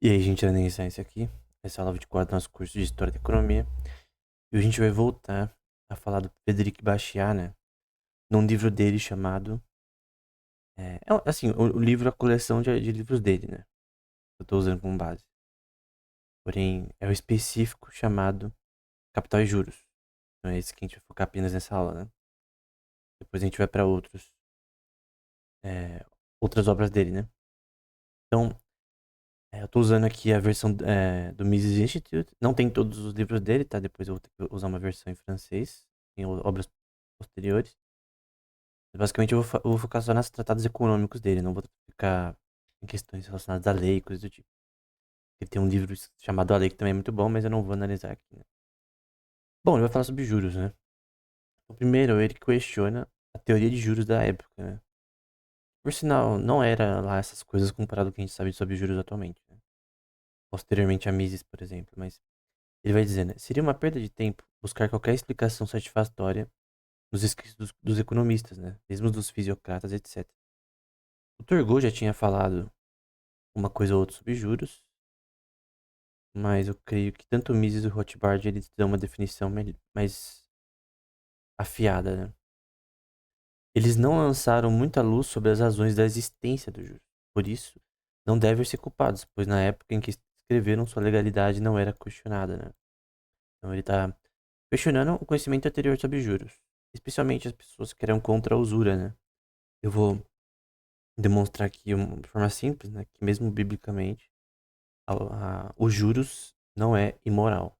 E aí, gente, Ana Essência aqui. Essa é a aula 24 do nosso curso de História da Economia. E hoje a gente vai voltar a falar do Frederic Bastiat, né? Num livro dele chamado... assim, o livro é a coleção de livros dele, né? Eu tô usando como base. Porém, é o específico chamado Capital e Juros. Então é esse que a gente vai focar apenas nessa aula, né? Depois a gente vai para é, outras obras dele, né? Então, eu tô usando aqui a versão do Mises Institute. Não tem todos os livros dele, tá? Depois eu vou ter que usar uma versão em francês. Em obras posteriores. Basicamente, eu vou focar só nos tratados econômicos dele, não vou ficar em questões relacionadas à lei, coisas do tipo. Ele tem um livro chamado A Lei, que também é muito bom, mas eu não vou analisar aqui, né? Bom, ele vai falar sobre juros, né? O primeiro, ele questiona a teoria de juros da época, né? Por sinal, não era lá essas coisas comparado ao que a gente sabe sobre juros atualmente, né? Posteriormente a Mises, por exemplo, mas ele vai dizer, né? Seria uma perda de tempo buscar qualquer explicação satisfatória nos escritos dos economistas, né? Mesmo dos fisiocratas, etc. O Turgot já tinha falado uma coisa ou outra sobre juros, mas eu creio que tanto o Mises e o Rothbard eles dão uma definição mais afiada, né? Eles não lançaram muita luz sobre as razões da existência do juros. Por isso, não devem ser culpados, pois na época em que escreveram sua legalidade não era questionada, né? Então ele está questionando o conhecimento anterior sobre juros, especialmente as pessoas que eram contra a usura, né? Eu vou demonstrar aqui de forma simples, né, que mesmo biblicamente, os juros não é imoral.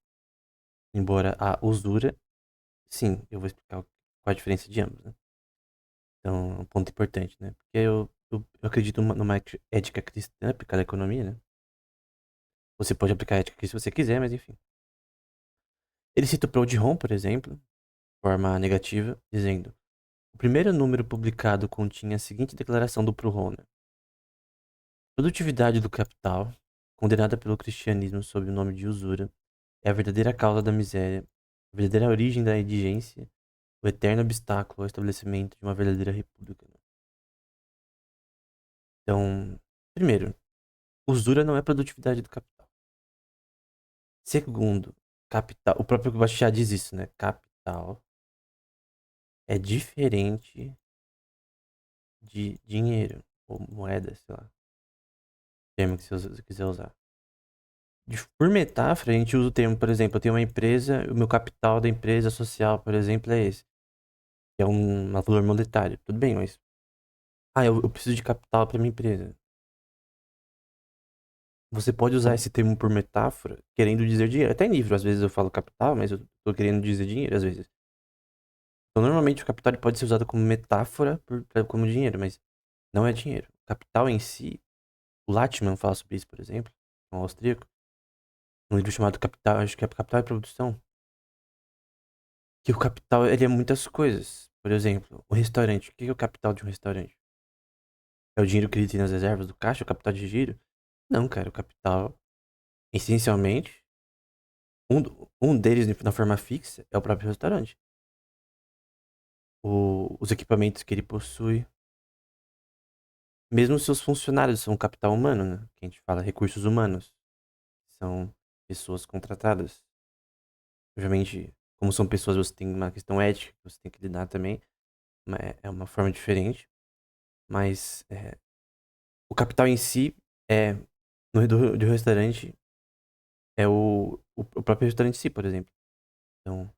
Embora a usura, sim, eu vou explicar qual a diferença de ambos, né? Então, é um ponto importante, né? Porque eu acredito numa ética cristã aplicada à economia, né? Você pode aplicar a ética cristã se você quiser, mas enfim. Ele cita o Proudhon, por exemplo, de forma negativa, dizendo: o primeiro número publicado continha a seguinte declaração do Proudhon, né? Produtividade do capital, condenada pelo cristianismo sob o nome de usura, é a verdadeira causa da miséria, a verdadeira origem da indigência, o eterno obstáculo ao estabelecimento de uma verdadeira república, né? Então, primeiro, usura não é produtividade do capital. Segundo, capital, o próprio Bachar diz isso, né? Capital é diferente de dinheiro ou moeda, sei lá, termo que você quiser usar. Por metáfora, a gente usa o termo, por exemplo, eu tenho uma empresa, o meu capital da empresa social, por exemplo, é esse, que é um valor monetário. Tudo bem, mas eu preciso de capital para minha empresa. Você pode usar esse termo por metáfora, querendo dizer dinheiro. Até em livro, às vezes eu falo capital, mas eu tô querendo dizer dinheiro, às vezes. Então, normalmente o capital ele pode ser usado como metáfora como dinheiro, mas não é dinheiro. O capital em si, o Latman fala sobre isso, por exemplo, um austríaco, um livro chamado Capital, acho que é Capital e Produção, que o capital ele é muitas coisas. Por exemplo, o restaurante. O que é o capital de um restaurante? É o dinheiro que ele tem nas reservas do caixa, o capital de giro? Não, cara, o capital, essencialmente, um deles na forma fixa é o próprio restaurante. Os equipamentos que ele possui. Mesmo os seus funcionários são capital humano, né? Que a gente fala recursos humanos. São pessoas contratadas. Obviamente, como são pessoas, você tem uma questão ética que você tem que lidar também. É uma forma diferente. Mas o capital em si é, do restaurante, é o próprio restaurante em si, por exemplo. Então,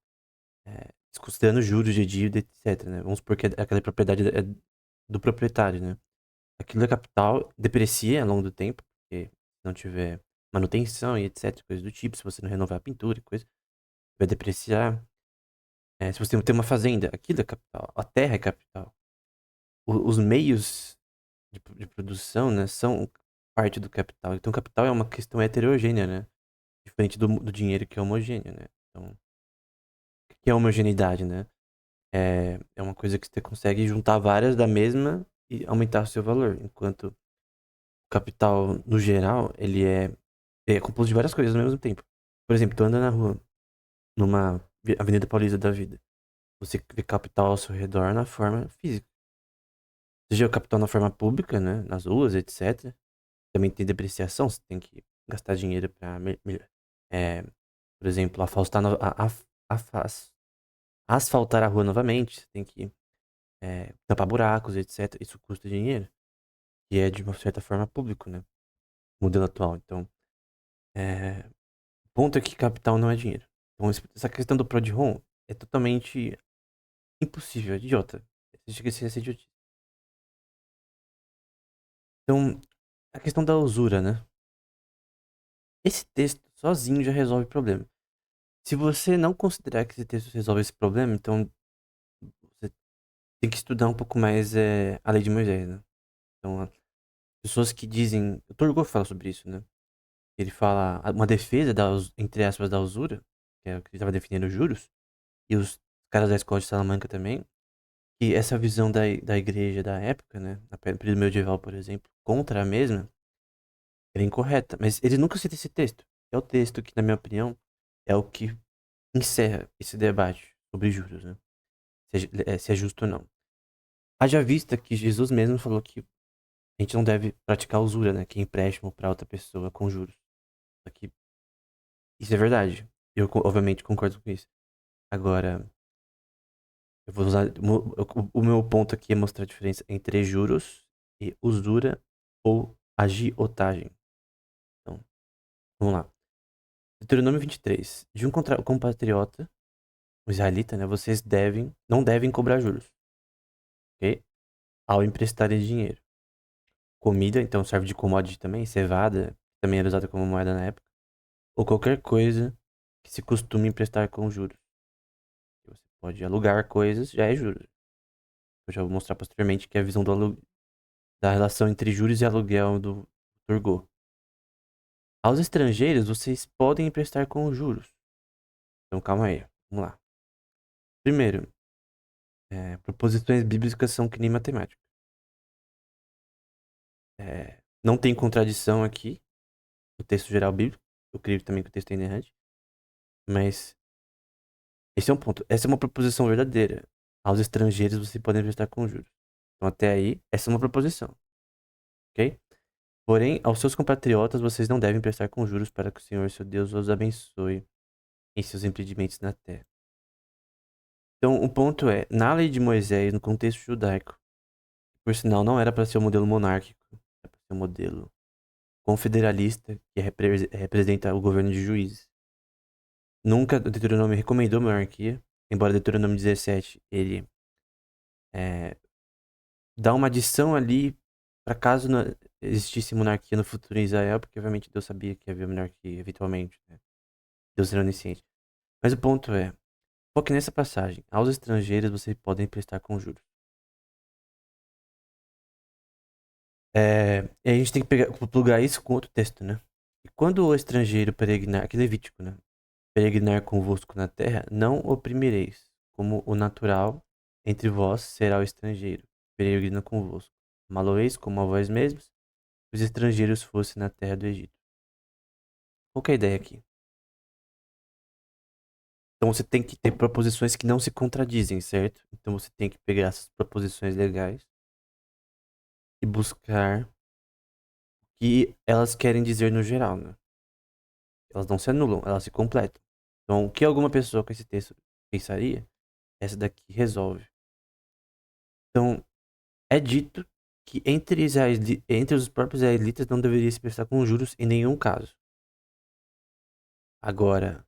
desconsiderando juros de dívida, etc, né? Vamos supor que aquela propriedade é do proprietário, né? Aquilo é capital, deprecia ao longo do tempo, porque se não tiver manutenção e etc, coisas do tipo, se você não renovar a pintura e coisa, vai depreciar. Se você tem uma fazenda, aquilo é capital, a terra é capital. Os meios de produção, né, são parte do capital. Então, o capital é uma questão heterogênea, né? Diferente do dinheiro que é homogêneo, né? Então, o que é homogeneidade, né? É uma coisa que você consegue juntar várias da mesma e aumentar o seu valor. Enquanto o capital, no geral, ele é composto de várias coisas ao mesmo tempo. Por exemplo, tu anda na rua, numa Avenida Paulista da vida. Você vê capital ao seu redor na forma física. Seja o capital na forma pública, né? Nas ruas, etc. Também tem depreciação, você tem que gastar dinheiro pra, por exemplo, afas- asfaltar a rua novamente, você tem que tampar buracos, etc. Isso custa dinheiro. E é, de uma certa forma, público, né? Modelo atual. Então, o ponto é que capital não é dinheiro. Então, essa questão do Prodhome é totalmente impossível, é idiota. Chega a ser idiotice. Então, a questão da usura, né? Esse texto sozinho já resolve o problema. Se você não considerar que esse texto resolve esse problema, então você tem que estudar um pouco mais a lei de Moisés, né? Então, as pessoas que dizem. O Turgot fala sobre isso, né? Ele fala uma defesa, entre aspas, da usura, que é o que ele estava defendendo os juros, e os caras da escola de Salamanca também, que essa visão da igreja da época, né? Na período medieval, por exemplo, contra a mesma, era incorreta. Mas ele nunca cita esse texto. É o texto que, na minha opinião, é o que encerra esse debate sobre juros, né? Se é justo ou não. Haja vista que Jesus mesmo falou que a gente não deve praticar usura, né? Que é empréstimo para outra pessoa com juros. Só que isso é verdade. Eu, obviamente, concordo com isso. Agora, eu vou usar. O meu ponto aqui é mostrar a diferença entre juros e usura ou agiotagem. Então, vamos lá. Deuteronômio 23. De um compatriota, o israelita, né? Vocês não devem cobrar juros, ok? Ao emprestarem dinheiro. Comida, então serve de commodity também, cevada, que também era usada como moeda na época, ou qualquer coisa que se costume emprestar com juros. Você pode alugar coisas, já é juros. Eu já vou mostrar posteriormente que é a visão da relação entre juros e aluguel do Turgot. Aos estrangeiros, vocês podem emprestar com juros. Então calma aí, vamos lá. Primeiro, proposições bíblicas são que nem matemática. Não tem contradição aqui no texto geral bíblico. Eu creio também que o texto é inerrante. Mas esse é um ponto. Essa é uma proposição verdadeira. Aos estrangeiros você pode emprestar com juros. Então, até aí, essa é uma proposição. Ok? Porém, aos seus compatriotas vocês não devem emprestar com juros para que o Senhor, seu Deus, os abençoe em seus empreendimentos na terra. Então, o ponto é, na lei de Moisés, no contexto judaico, por sinal, não era para ser um modelo monárquico, era para ser um modelo confederalista que representa o governo de juízes. Nunca o Deuteronômio recomendou monarquia, embora Deuteronômio 17 ele dá uma adição ali para caso não existisse monarquia no futuro em Israel, porque obviamente Deus sabia que havia monarquia eventualmente, né? Deus era onisciente. Mas o ponto é, foque nessa passagem. Aos estrangeiros vocês podem prestar com juros. E a gente tem que plugar isso com outro texto, né? E quando o estrangeiro peregrinar, aqui é Levítico, né? Peregrinar convosco na terra, não oprimireis, como o natural entre vós será o estrangeiro, peregrina convosco. Amá-lo-eis como a vós mesmos, os estrangeiros fossem na terra do Egito. Qual que é a ideia aqui? Então você tem que ter proposições que não se contradizem, certo? Então você tem que pegar essas proposições legais e buscar o que elas querem dizer no geral, né? Elas não se anulam, elas se completam. Então o que alguma pessoa com esse texto pensaria, essa daqui resolve. Então é dito que entre os próprios israelitas não deveria se prestar com juros em nenhum caso. Agora,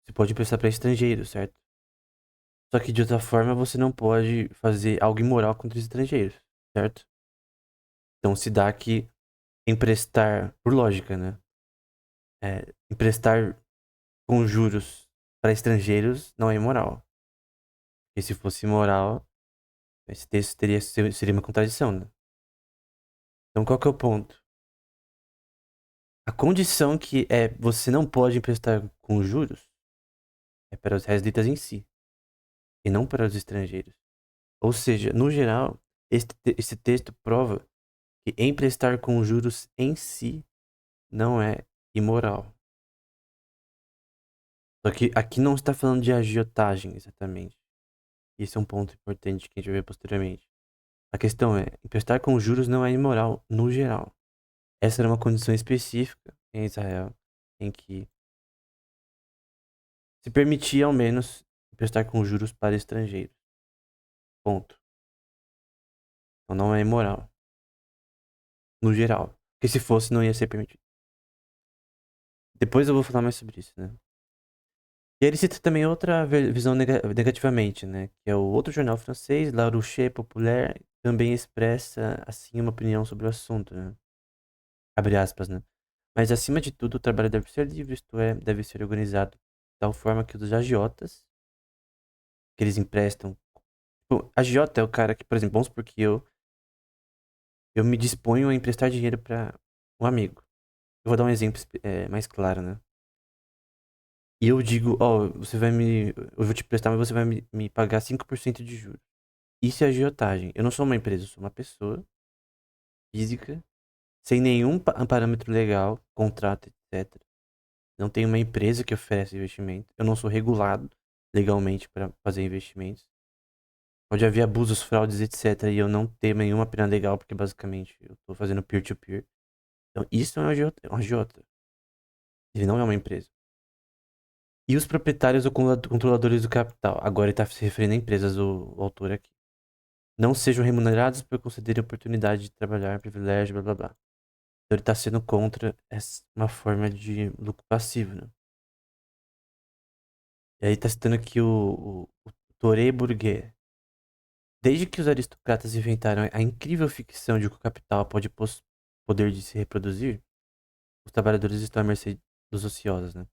você pode prestar para estrangeiros, certo? Só que de outra forma você não pode fazer algo imoral contra os estrangeiros, certo? Então se dá que emprestar, por lógica, né? Emprestar com juros para estrangeiros não é imoral. Porque se fosse imoral, esse texto seria uma contradição, né? Então qual que é o ponto? A condição que você não pode emprestar com juros é para os israelitas em si, e não para os estrangeiros. Ou seja, no geral, esse texto prova que emprestar com juros em si não é imoral. Só que aqui não está falando de agiotagem exatamente. Esse é um ponto importante que a gente vai ver posteriormente. A questão é, emprestar com juros não é imoral no geral. Essa era uma condição específica em Israel em que se permitia ao menos emprestar com juros para estrangeiros. Ponto. Então não é imoral, no geral. Porque se fosse, não ia ser permitido. Depois eu vou falar mais sobre isso, né? E aí ele cita também outra visão negativamente, né? Que é o outro jornal francês, La Rocher Populaire, também expressa, assim, uma opinião sobre o assunto, né? Abre aspas, né? Mas, acima de tudo, o trabalho deve ser livre, isto é, deve ser organizado de tal forma que os agiotas, que eles emprestam... Tipo, agiota é o cara que, por exemplo, vamos supor que eu me disponho a emprestar dinheiro para um amigo. Eu vou dar um exemplo mais claro, né? E eu digo, ó, você vai me... Eu vou te prestar, mas você vai me pagar 5% de juros. Isso é agiotagem. Eu não sou uma empresa, eu sou uma pessoa física, sem nenhum parâmetro legal, contrato, etc. Não tenho uma empresa que oferece investimento. Eu não sou regulado legalmente para fazer investimentos. Pode haver abusos, fraudes, etc. E eu não ter nenhuma pena legal, porque basicamente eu estou fazendo peer-to-peer. Então, isso é um agiota. Ele não é uma empresa. E os proprietários ou controladores do capital? Agora ele está se referindo a empresas, o autor aqui. Não sejam remunerados por concederem oportunidade de trabalhar, privilégio, blá blá blá. Então ele está sendo contra uma forma de lucro passivo, né? E aí está citando aqui o Toré Bourget. Desde que os aristocratas inventaram a incrível ficção de que o capital pode poder de se reproduzir, os trabalhadores estão à mercê dos ociosos, né?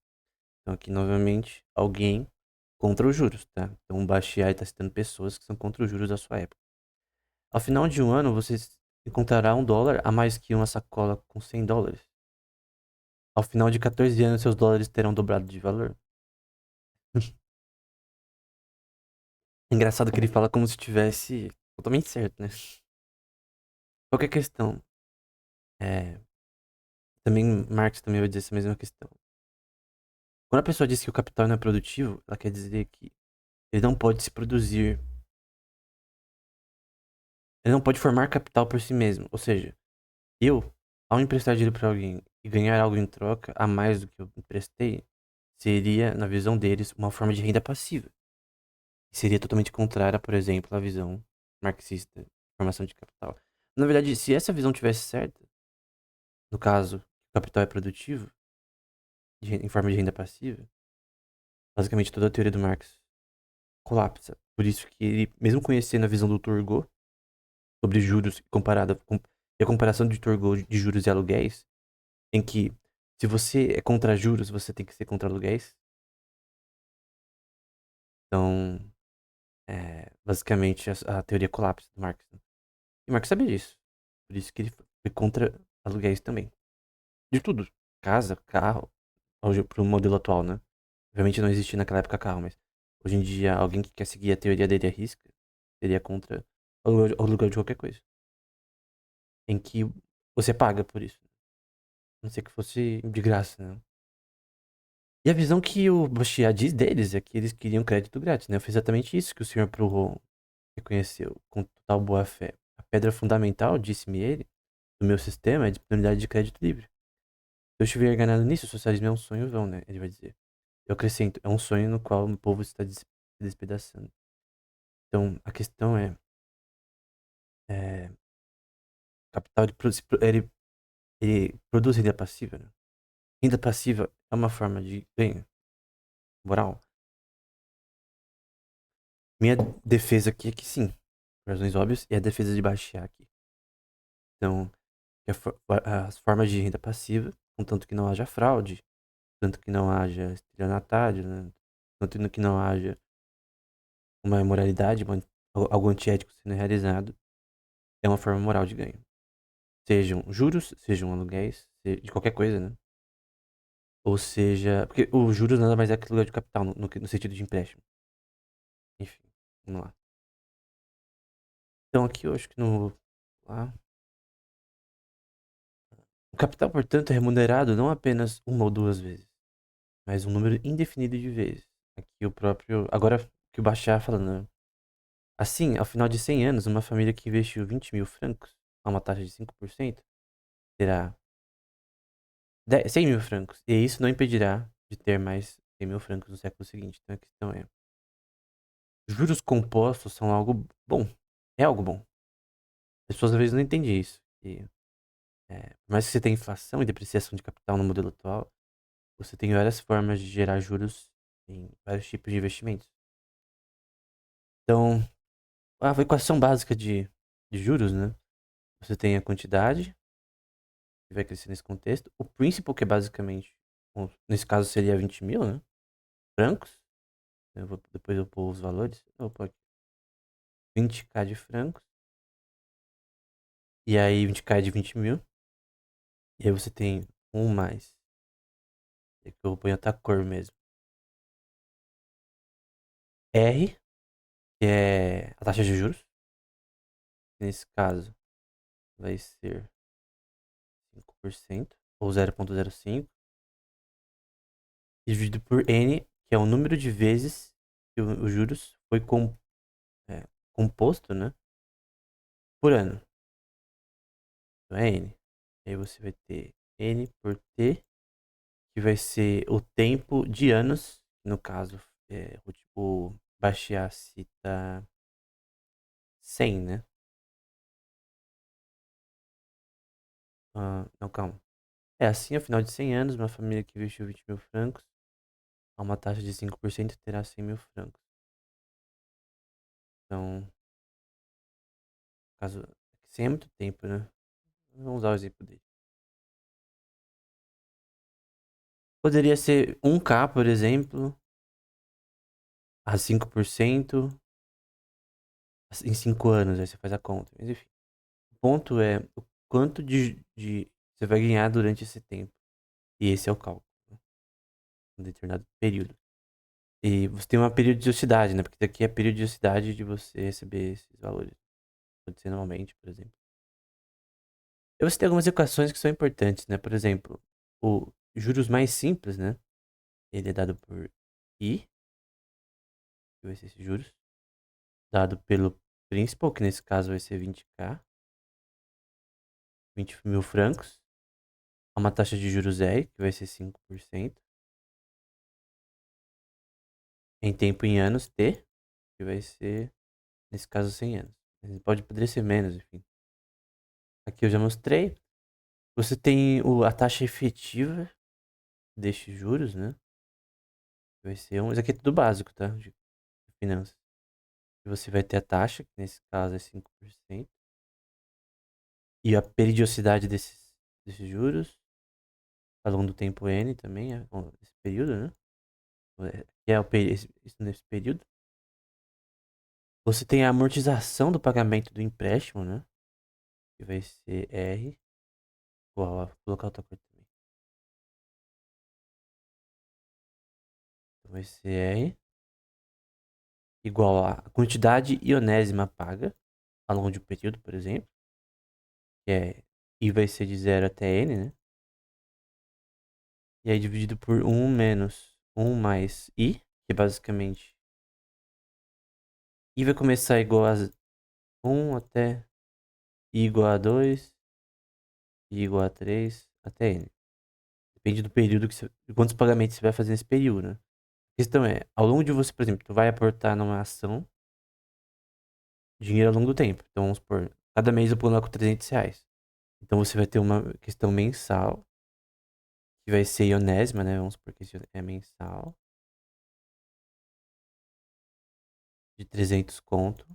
Então aqui novamente alguém contra os juros, tá? Então o Bastiat está citando pessoas que são contra os juros da sua época. Ao final de um ano, você encontrará $1 a mais que uma sacola com $100. Ao final de 14 anos, seus dólares terão dobrado de valor. Engraçado que ele fala como se tivesse totalmente certo, né? Qualquer questão. É, também Marx também vai dizer essa mesma questão. Quando a pessoa diz que o capital não é produtivo, ela quer dizer que ele não pode se produzir, ele não pode formar capital por si mesmo. Ou seja, eu, ao emprestar dinheiro para alguém e ganhar algo em troca a mais do que eu emprestei, seria, na visão deles, uma forma de renda passiva. Seria totalmente contrária, por exemplo, à visão marxista de formação de capital. Na verdade, se essa visão tivesse certa, no caso, o capital é produtivo, em forma de renda passiva, basicamente toda a teoria do Marx colapsa. Por isso que ele, mesmo conhecendo a visão do Turgot sobre juros e a comparação de Turgot de juros e aluguéis, em que se você é contra juros, você tem que ser contra aluguéis. Então, basicamente, a teoria colapsa do Marx, né? E Marx sabia disso. Por isso que ele foi contra aluguéis também. De tudo. Casa, carro, hoje pro modelo atual, né? Obviamente não existia naquela época carro, mas hoje em dia alguém que quer seguir a teoria dele à risca seria contra o aluguel de qualquer coisa. Em que você paga por isso. A não ser que fosse de graça, né? E a visão que o Bastiat diz deles é que eles queriam crédito grátis, né? Foi exatamente isso que o senhor Proudhon reconheceu com total boa fé. A pedra fundamental, disse-me ele, do meu sistema é a disponibilidade de crédito livre. Se eu estiver enganado nisso, o socialismo é um sonho vão, né? Ele vai dizer. Eu acrescento, é um sonho no qual o povo está se despedaçando. Então, a questão é capital ele produz renda passiva, né? Renda passiva é uma forma de ganho moral. Minha defesa aqui é que sim, por razões óbvias, e a defesa de baixar aqui. Então, as formas de renda passiva, contanto que não haja fraude, tanto que não haja estelionatário, né? Tanto que não haja uma imoralidade, algo antiético sendo realizado, é uma forma moral de ganho. Sejam juros, sejam aluguéis, de qualquer coisa, né? Ou seja, porque os juros nada mais é que aluguel de capital, no sentido de empréstimo. Enfim, vamos lá. Então aqui eu acho que no... Lá, o capital, portanto, é remunerado não apenas uma ou duas vezes, mas um número indefinido de vezes. Aqui o próprio... Agora que o Bachar falando, né? Assim, ao final de 100 anos, uma família que investiu 20 mil francos a uma taxa de 5% terá 100 mil francos. E isso não impedirá de ter mais 100 mil francos no século seguinte. Então a questão é: juros compostos são algo bom. É algo bom. As pessoas às vezes não entendem isso. E, por mais que você tenha inflação e depreciação de capital no modelo atual, você tem várias formas de gerar juros em vários tipos de investimentos. Então, a equação básica de juros, né? Você tem a quantidade, que vai crescer nesse contexto. O principal, que é basicamente, bom, nesse caso seria 20 mil, né? Francos. Depois eu pôr os valores. Opa, aqui. 20k de francos. E aí 20k de 20 mil. E aí você tem um mais. É que eu ponho outra cor mesmo. R, que é a taxa de juros. Nesse caso, vai ser 5% ou 0,05. Dividido por N, que é o número de vezes que os juros foi é, composto, né? Por ano. Então é N. Aí você vai ter N por T, que vai ser o tempo de anos. No caso, o Bastiat tá 100, né? Não, calma. É assim, ao final de 100 anos, uma família que investiu 20 mil francos a uma taxa de 5% terá 100 mil francos. Então, caso 100 é muito tempo, né? Vamos usar o exemplo dele. Poderia ser 1k, por exemplo, a 5% em 5 anos, aí você faz a conta. Mas enfim, o ponto é o quanto de você vai ganhar durante esse tempo. E esse é o cálculo, né? Um determinado período. E você tem uma periodicidade, né? Porque daqui é a periodicidade de você receber esses valores. Pode ser anualmente, por exemplo. E você tem algumas equações que são importantes, né? Por exemplo, o juros mais simples, né? Ele é dado por I, que vai ser esses juros, dado pelo principal, que nesse caso vai ser 20k, 20 mil francos, a uma taxa de juros R, que vai ser 5%, em tempo em anos T, que vai ser, nesse caso, 100 anos. Poderia ser menos, enfim. Aqui eu já mostrei. Você tem a taxa efetiva destes juros, né? Que vai ser isso aqui é tudo básico, tá? De finanças. E você vai ter a taxa, que nesse caso é 5%, e a periodicidade desses juros, ao longo do tempo N também, esse período, né? Que é isso nesse período. Você tem a amortização do pagamento do empréstimo, né? Que vai ser R, igual a colocar outra coisa também. Então vai ser R igual a quantidade ionésima paga ao longo de um período, por exemplo. Que é I vai ser de 0 até N, né? E aí dividido por 1 menos 1 mais I, que é basicamente I vai começar igual a 1 até I igual a 2, I igual a 3, até N. Depende do período de quantos pagamentos você vai fazer nesse período, né? A questão é, ao longo de você, por exemplo, tu vai aportar numa ação dinheiro ao longo do tempo. Então, vamos supor, cada mês eu coloco R$ 300. Então, você vai ter uma questão mensal, que vai ser ionésima, né? Vamos supor que isso é mensal, de 300 conto,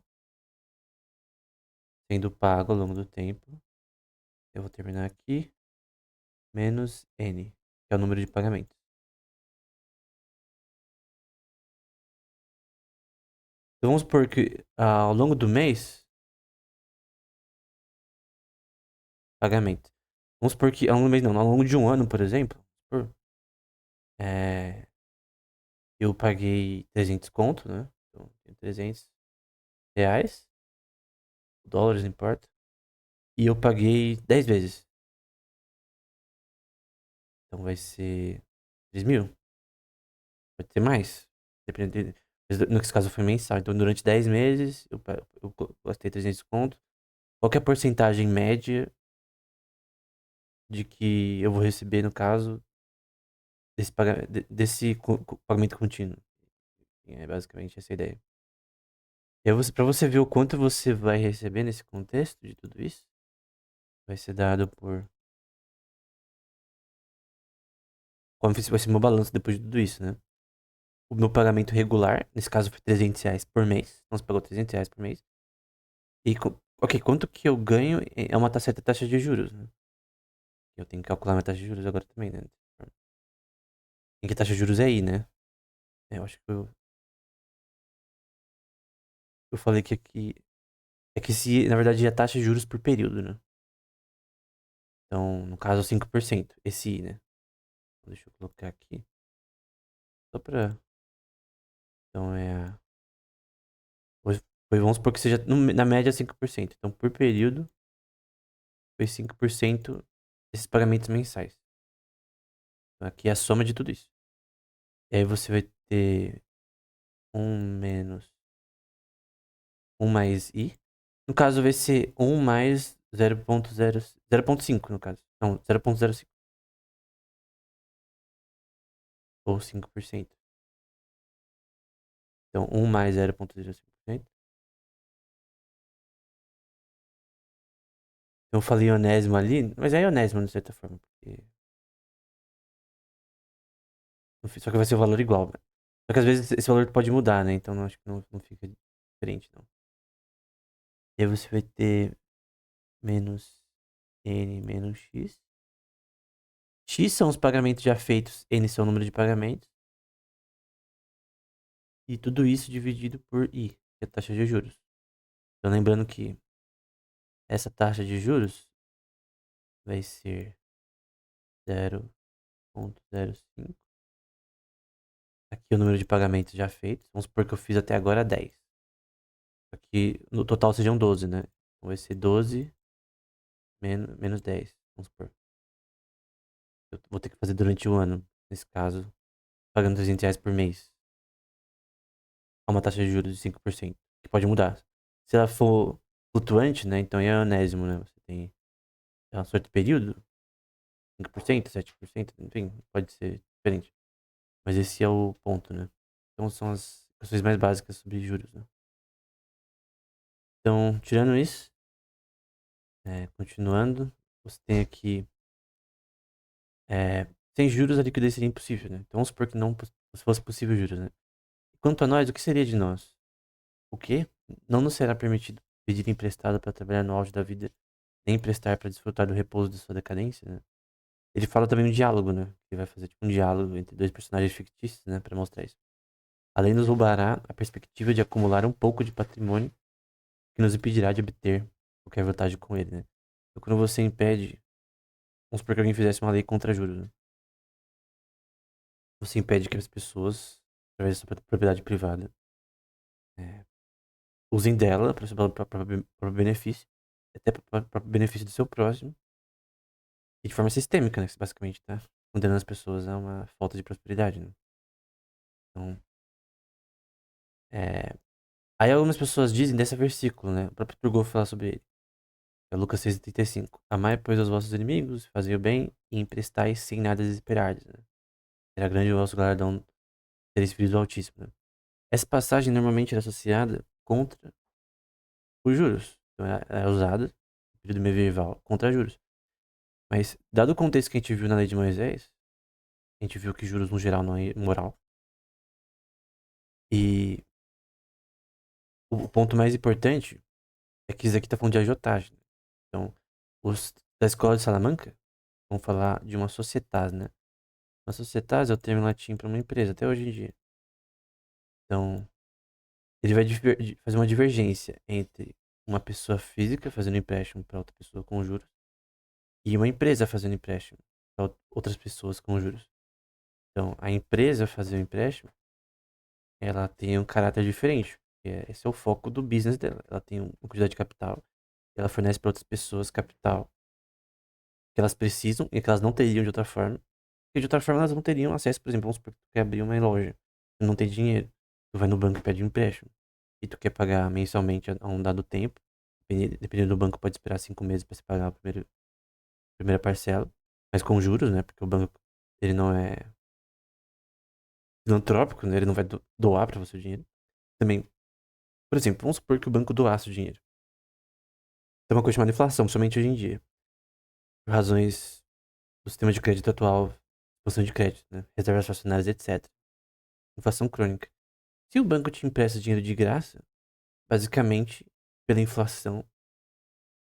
sendo pago ao longo do tempo. Eu vou terminar aqui, menos N, que é o número de pagamentos. Então, vamos supor que ao longo do mês, pagamento. Vamos supor que ao longo do mês, não, ao longo de um ano, por exemplo, é, eu paguei 300 conto, né? Então, R$ 300, dólares, não importa. E eu paguei 10 vezes. Então vai ser 3 mil. Pode ser mais. Dependendo. Nesse caso foi mensal. Então durante 10 meses eu gastei 300 conto. Qual que é a porcentagem média de que eu vou receber, no caso, desse pagamento contínuo. É basicamente essa a ideia. E aí pra você ver o quanto você vai receber nesse contexto de tudo isso, vai ser dado por. Como vai ser meu balanço depois de tudo isso, né? O meu pagamento regular, nesse caso foi R$ 300 por mês. Então você pagou R$ 300 por mês. E, ok, quanto que eu ganho é uma certa taxa de juros, né? Eu tenho que calcular minha taxa de juros agora também, né? Em que taxa de juros é aí, né? Eu acho que eu falei que aqui. É que se, na verdade, é a taxa de juros por período, né? Então, no caso, 5%. Esse I, né? Deixa eu colocar aqui. Só pra. Então é. Vamos supor que seja na média 5%. Então, por período, foi 5% desses pagamentos mensais. Então, aqui é a soma de tudo isso. E aí você vai ter 1 menos 1 mais I. No caso, vai ser 1 mais 0,5 no caso. Não, 0,05. Ou 5%. Então, 1 mais 0,05%. Eu falei onésimo ali, mas é onésimo de certa forma. Porque só que vai ser o valor igual. Só que às vezes esse valor pode mudar, né? Então acho que não fica diferente, não. E aí você vai ter menos N menos X. X são os pagamentos já feitos, N são o número de pagamentos. E tudo isso dividido por I, que é a taxa de juros. Então lembrando que essa taxa de juros vai ser 0,05. Aqui é o número de pagamentos já feitos. Vamos supor que eu fiz até agora 10. Aqui no total sejam 12, né? Então vai ser 12 menos 10. Vamos supor. Eu vou ter que fazer durante o ano, nesse caso, pagando R$ 300 por mês. A uma taxa de juros de 5%, que pode mudar. Se ela for flutuante, né? Então é onésimo, né? Você tem um certo período, 5%, 7%, enfim, pode ser diferente. Mas esse é o ponto, né? Então são as questões mais básicas sobre juros, né? Então, tirando isso, continuando, você tem aqui, sem juros a liquidez seria impossível, né? Então vamos supor que não se fosse possível juros, né? Quanto a nós, o que seria de nós? O quê? Não nos será permitido pedir emprestado para trabalhar no auge da vida, nem emprestar para desfrutar do repouso de sua decadência, né? Ele fala também um diálogo, né? Ele vai fazer tipo um diálogo entre dois personagens fictícios, né? Para mostrar isso. Além nos roubará a perspectiva de acumular um pouco de patrimônio que nos impedirá de obter qualquer vantagem com ele, né? Então, quando você impede, vamos supor que alguém fizesse uma lei contra juros, né? Você impede que as pessoas, através da sua propriedade privada, é, usem dela para o seu próprio benefício, até para o próprio benefício do seu próximo, e de forma sistêmica, né? Que você basicamente tá condenando as pessoas a uma falta de prosperidade, né? Então, é... aí algumas pessoas dizem desse versículo, né? O próprio Turgot fala sobre ele. É Lucas 6,35. Amai, pois, os vossos inimigos, fazei o bem e emprestai sem nada desesperardes, né? Será grande o vosso galardão, sereis filhos do Altíssimo, né? Essa passagem normalmente é associada contra os juros. Então, é usada no período medieval contra juros. Mas, dado o contexto que a gente viu na lei de Moisés, a gente viu que juros no geral não é moral. E o ponto mais importante é que isso aqui tá falando de agiotagem. Então, os da escola de Salamanca vão falar de uma societas, né? Uma societas é o termo latim para uma empresa, até hoje em dia. Então, ele vai fazer uma divergência entre uma pessoa física fazendo empréstimo para outra pessoa com juros e uma empresa fazendo empréstimo para outras pessoas com juros. Então, a empresa fazer o empréstimo, ela tem um caráter diferente. Esse é o foco do business dela. Ela tem uma quantidade de capital, ela fornece para outras pessoas capital que elas precisam e que elas não teriam de outra forma. Porque de outra forma elas não teriam acesso, por exemplo, vamos supor que tu quer abrir uma loja, tu não tem dinheiro, tu vai no banco e pede um empréstimo, e tu quer pagar mensalmente a um dado tempo, dependendo do banco pode esperar 5 meses para você pagar a primeira parcela, mas com juros, né? Porque o banco, ele não é filantrópico, né? Ele não vai doar pra você o dinheiro. Também, por exemplo, vamos supor que o banco doasse o dinheiro. Tem uma coisa chamada inflação, somente hoje em dia. Por razões do sistema de crédito atual, expansão de crédito, né? Reservas fracionárias, etc. Inflação crônica. Se o banco te empresta dinheiro de graça, basicamente, pela inflação,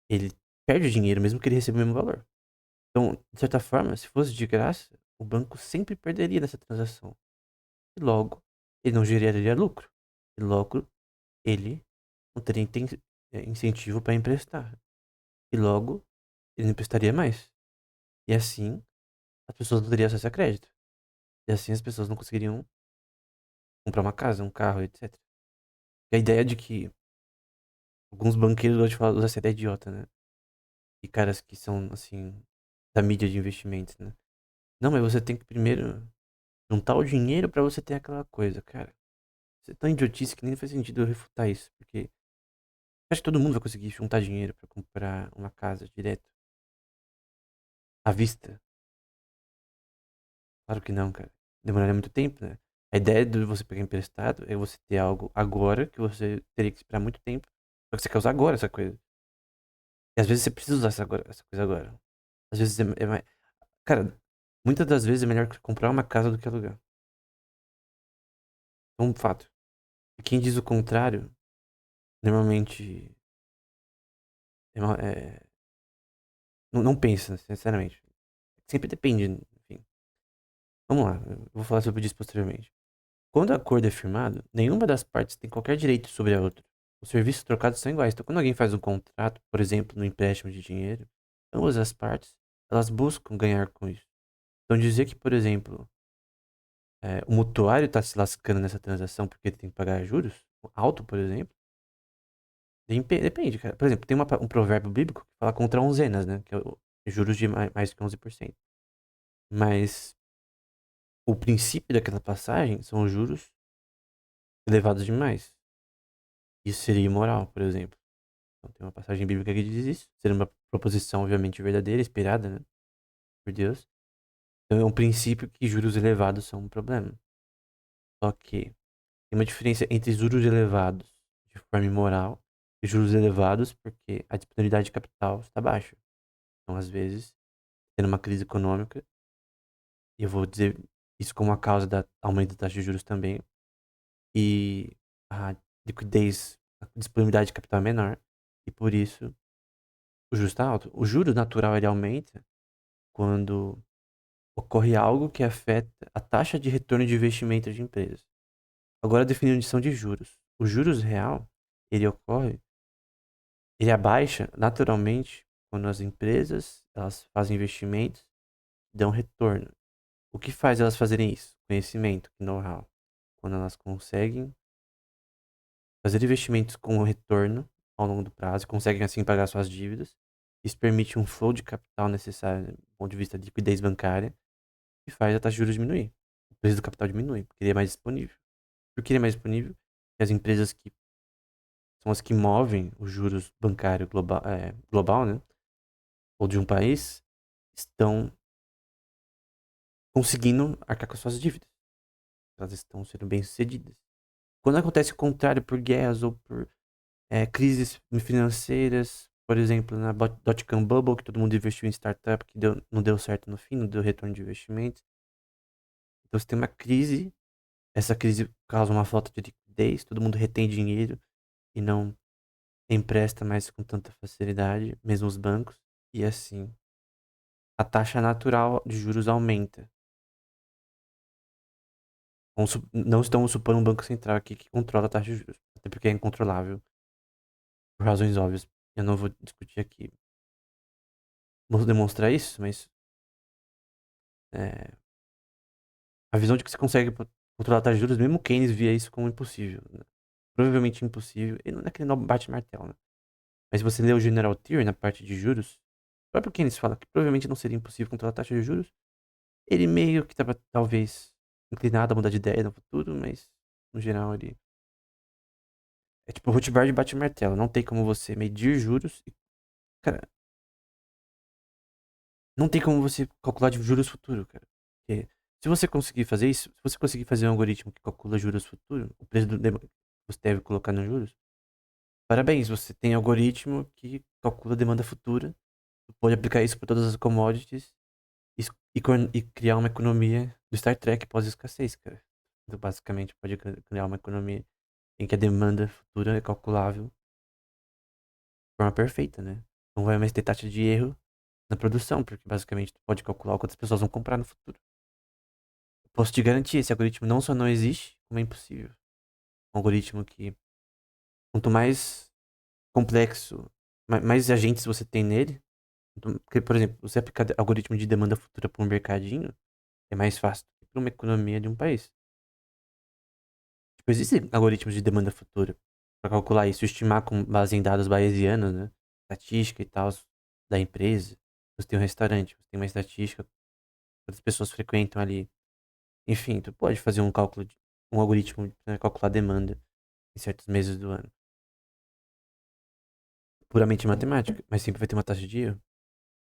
ele perde o dinheiro mesmo que ele receba o mesmo valor. Então, de certa forma, se fosse de graça, o banco sempre perderia nessa transação. E logo, ele não geraria lucro. E logo, ele não teria incentivo para emprestar. E logo, ele não emprestaria mais. E assim, as pessoas não teriam acesso a crédito. E assim, as pessoas não conseguiriam comprar uma casa, um carro, etc. E a ideia de que alguns banqueiros gostam de falar, usar essa ideia idiota, né? E caras que são, assim, da mídia de investimentos, né? Não, mas você tem que primeiro juntar o dinheiro pra você ter aquela coisa, cara. Isso é tão idiotice que nem faz sentido eu refutar isso. Porque acho que todo mundo vai conseguir juntar dinheiro pra comprar uma casa direto. À vista. Claro que não, cara. Demoraria muito tempo, né? A ideia de você pegar emprestado é você ter algo agora que você teria que esperar muito tempo. Só que você quer usar agora essa coisa. E às vezes você precisa usar essa coisa agora. Às vezes é mais. Cara, muitas das vezes é melhor que comprar uma casa do que alugar. É um fato. E quem diz o contrário, normalmente não pensa, sinceramente. Sempre depende, enfim. Vamos lá, eu vou falar sobre isso posteriormente. Quando o acordo é firmado, nenhuma das partes tem qualquer direito sobre a outra. Os serviços trocados são iguais. Então, quando alguém faz um contrato, por exemplo, no empréstimo de dinheiro, ambas as partes, elas buscam ganhar com isso. Então, dizer que, por exemplo, o mutuário está se lascando nessa transação porque ele tem que pagar juros alto, por exemplo, depende, cara. Por exemplo, tem um provérbio bíblico que fala contra onzenas, né? Que é juros de mais que 11%. Mas o princípio daquela passagem são os juros elevados demais. Isso seria imoral, por exemplo. Então, tem uma passagem bíblica que diz isso. Seria uma proposição, obviamente, verdadeira, inspirada, né? Por Deus. Então, é um princípio que juros elevados são um problema. Só que tem uma diferença entre juros elevados de forma imoral e juros elevados porque a disponibilidade de capital está baixa. Então, às vezes, tendo uma crise econômica, e eu vou dizer isso como a causa da aumento da taxa de juros também, e a liquidez, a disponibilidade de capital é menor, e por isso o juros está alto. O juro natural ele aumenta quando ocorre algo que afeta a taxa de retorno de investimento de empresas. Agora, a definição de juros. O juros real, ele ocorre, ele abaixa naturalmente quando as empresas elas fazem investimentos e dão retorno. O que faz elas fazerem isso? Conhecimento, know-how. Quando elas conseguem fazer investimentos com retorno ao longo do prazo, conseguem assim pagar suas dívidas. Isso permite um flow de capital necessário do ponto de vista de liquidez bancária e faz a taxa de juros diminuir. O preço do capital diminui, porque ele é mais disponível. Por que ele é mais disponível? Porque as empresas que são as que movem os juros bancário global, né? Ou de um país, estão conseguindo arcar com as suas dívidas. Elas estão sendo bem-sucedidas. Quando acontece o contrário por guerras ou por crises financeiras, por exemplo, na dot-com bubble, que todo mundo investiu em startup, que não deu certo no fim, não deu retorno de investimento. Então, você tem uma crise, essa crise causa uma falta de liquidez, todo mundo retém dinheiro e não empresta mais com tanta facilidade, mesmo os bancos, e assim, a taxa natural de juros aumenta. Não estamos supondo um banco central aqui que controla a taxa de juros, até porque é incontrolável, por razões óbvias. Eu não vou discutir aqui. Vou demonstrar isso, mas é, a visão de que você consegue controlar a taxa de juros, mesmo Keynes via isso como impossível, né? Provavelmente impossível, e não é que ele não bate martelo, né? Mas se você lê o General Theory na parte de juros, o próprio Keynes fala que provavelmente não seria impossível controlar a taxa de juros. Ele meio que estava, talvez, inclinado a mudar de ideia no futuro, mas no geral ele. É tipo o Rothbard bate martelo. Não tem como você medir juros. Cara, Não tem como você calcular de juros futuro, cara. Porque se você conseguir fazer isso, se você conseguir fazer um algoritmo que calcula juros futuro, o preço que você deve colocar nos juros, parabéns, você tem algoritmo que calcula a demanda futura, você pode aplicar isso para todas as commodities e criar uma economia do Star Trek pós-escassez, cara. Então, basicamente, pode criar uma economia em que a demanda futura é calculável de forma perfeita, né? Não vai mais ter taxa de erro na produção, porque basicamente tu pode calcular quantas pessoas vão comprar no futuro. Posso te garantir, esse algoritmo não só não existe, como é impossível. Um algoritmo que, quanto mais complexo, mais agentes você tem nele, porque, por exemplo, você aplicar algoritmo de demanda futura para um mercadinho, é mais fácil do que para uma economia de um país. Tipo, existem algoritmos de demanda futura para calcular isso, estimar com base em dados bayesianos, né? Estatística e tal da empresa. Você tem um restaurante, você tem uma estatística, quantas pessoas frequentam ali. Enfim, tu pode fazer um cálculo, um algoritmo para calcular a demanda em certos meses do ano. Puramente matemática, mas sempre vai ter uma taxa de erro.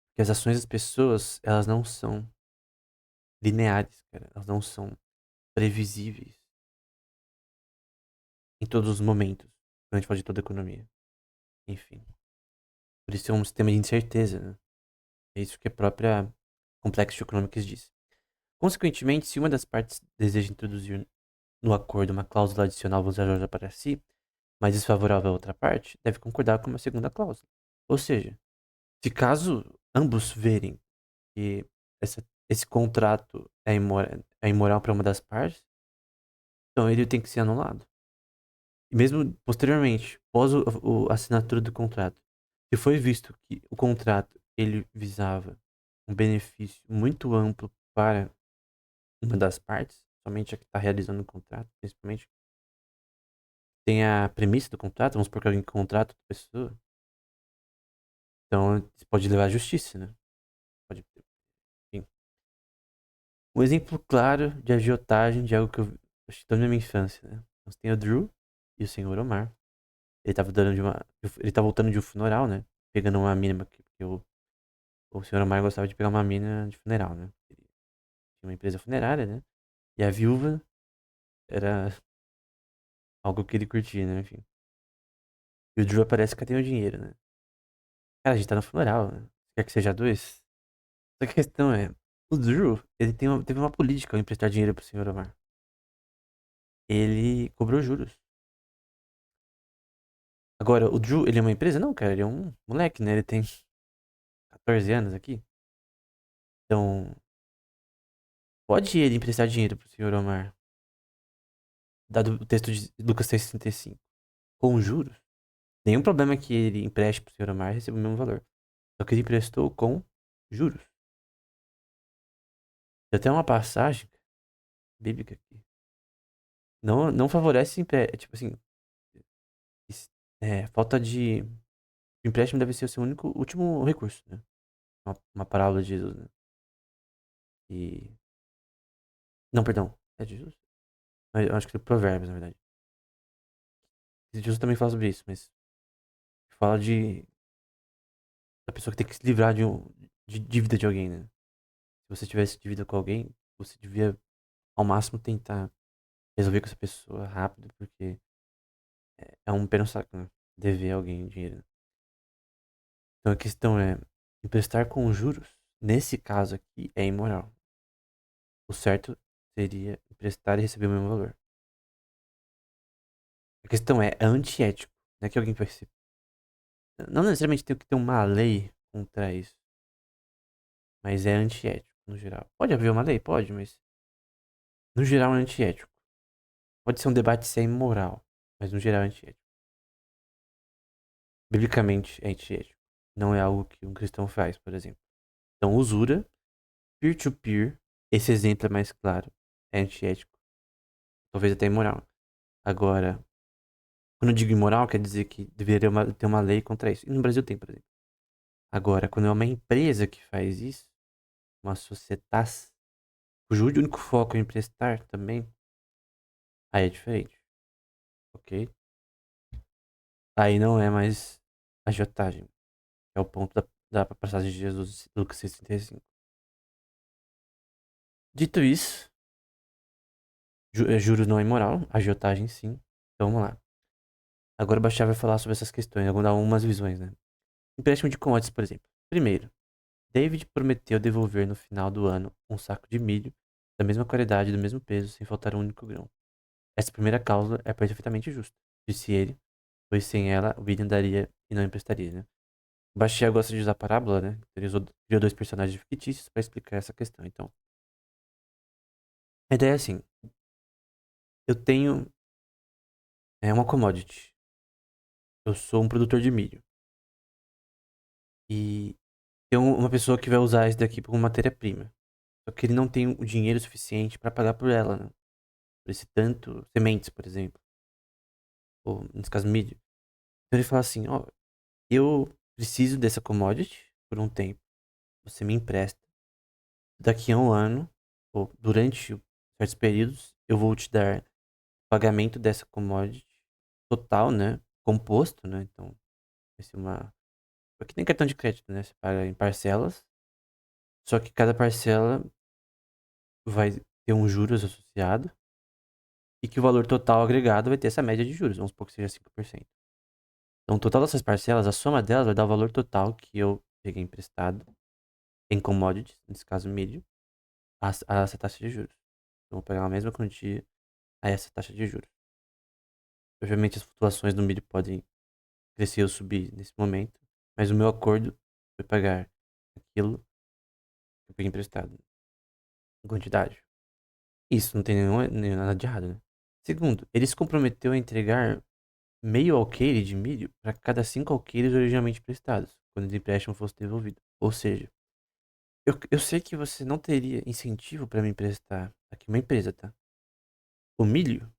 Porque as ações das pessoas, elas não são lineares, cara. Elas não são previsíveis em todos os momentos. Quando a gente fala de toda a economia. Enfim. Por isso é um sistema de incerteza, né? É isso que a própria Complexity Economics diz. Consequentemente, se uma das partes deseja introduzir no acordo uma cláusula adicional vantajosa para si, mas desfavorável à outra parte, deve concordar com uma segunda cláusula. Ou seja, se caso ambos verem que esse contrato é imoral para uma das partes, então ele tem que ser anulado. E mesmo posteriormente, após a assinatura do contrato, se foi visto que o contrato ele visava um benefício muito amplo para uma das partes, somente a que está realizando o contrato, principalmente, tem a premissa do contrato, vamos supor que alguém contrata outra pessoa, então isso pode levar à justiça, né? Pode, enfim. Um exemplo claro de agiotagem de algo que eu acho toda a minha infância, né? Nós tem o Drew e o senhor Omar. Ele tá voltando de um funeral, né? Pegando uma mina, porque o senhor Omar gostava de pegar uma mina de funeral, né? Ele tinha uma empresa funerária, né? E a viúva era algo que ele curtia, né? Enfim. E o Drew aparece que tem o dinheiro, né? Cara, a gente tá no funeral, né? Quer que seja dois? Só que a questão é, o Drew, ele teve uma política ao emprestar dinheiro pro senhor Omar. Ele cobrou juros. Agora, o Drew, ele é uma empresa? Não, cara, ele é um moleque, né? Ele tem 14 anos aqui. Então, pode ele emprestar dinheiro pro senhor Omar, dado o texto de Lucas 6,65, com juros. Nenhum problema que ele empreste pro senhor Omar receba o mesmo valor. Só que ele emprestou com juros. Tem até uma passagem bíblica aqui. Não favorece tipo assim, falta de empréstimo deve ser o seu único último recurso, né? Uma parábola de Jesus, né? E não, perdão, é de Jesus? Eu acho que é Provérbios, na verdade. Jesus também fala sobre isso, mas fala de da pessoa que tem que se livrar de dívida de alguém, né? Se você tivesse dívida com alguém, você devia ao máximo tentar resolver com essa pessoa rápido, porque é um pé no saco, né? Dever alguém dinheiro, né? Então a questão é, emprestar com juros, nesse caso aqui, é imoral. O certo seria emprestar e receber o mesmo valor. A questão é antiético. Não é que alguém vai ser. Não necessariamente tem que ter uma lei contra isso, mas é antiético no geral. Pode haver uma lei? Pode, mas no geral é antiético. Pode ser um debate se é imoral, mas no geral é antiético. Biblicamente é antiético. Não é algo que um cristão faz, por exemplo. Então, usura, peer-to-peer, esse exemplo é mais claro, é antiético. Talvez até imoral. Agora, quando eu digo imoral, quer dizer que deveria ter uma lei contra isso. E no Brasil tem, por exemplo. Agora, quando é uma empresa que faz isso, uma societas, cujo único foco é emprestar também, aí é diferente, ok? Aí não é mais agiotagem. É o ponto da passagem de Jesus, Lucas 6,35. Dito isso, juros não é imoral, agiotagem sim. Então vamos lá. Agora o Bastiat vai falar sobre essas questões, eu vou dar umas visões, né? Empréstimo de commodities, por exemplo. Primeiro, David prometeu devolver no final do ano um saco de milho da mesma qualidade e do mesmo peso, sem faltar um único grão. Essa primeira cláusula é perfeitamente justa, disse ele, pois sem ela William daria e não emprestaria, né? Bastiat gosta de usar parábola, né? Ele criou dois personagens fictícios para explicar essa questão. Então, a ideia é assim: eu tenho uma commodity, eu sou um produtor de milho e tem uma pessoa que vai usar isso daqui como matéria-prima. Só que ele não tem o dinheiro suficiente para pagar por ela, né? Por esse tanto, sementes, por exemplo, ou nesse caso milho. Então ele fala assim: ó, eu preciso dessa commodity por um tempo, você me empresta. Daqui a um ano, ou durante certos períodos, eu vou te dar pagamento dessa commodity total, né? Composto, né? Então, vai ser uma. Aqui tem cartão de crédito, né? Você paga em parcelas. Só que cada parcela vai ter um juros associado. E que o valor total agregado vai ter essa média de juros. Vamos supor que seja 5%. Então, o total dessas parcelas, a soma delas vai dar o valor total que eu peguei emprestado em commodities, nesse caso milho, a essa taxa de juros. Então, vou pegar a mesma quantia a essa taxa de juros. Obviamente, as flutuações do milho podem crescer ou subir nesse momento, mas o meu acordo foi pagar aquilo que eu peguei emprestado, em quantidade. Isso não tem nada de errado, né? Segundo, ele se comprometeu a entregar meio alqueire de milho para cada 5 alqueires originalmente prestados, quando o empréstimo fosse devolvido. Ou seja, eu sei que você não teria incentivo para me emprestar aqui uma empresa, tá? O milho,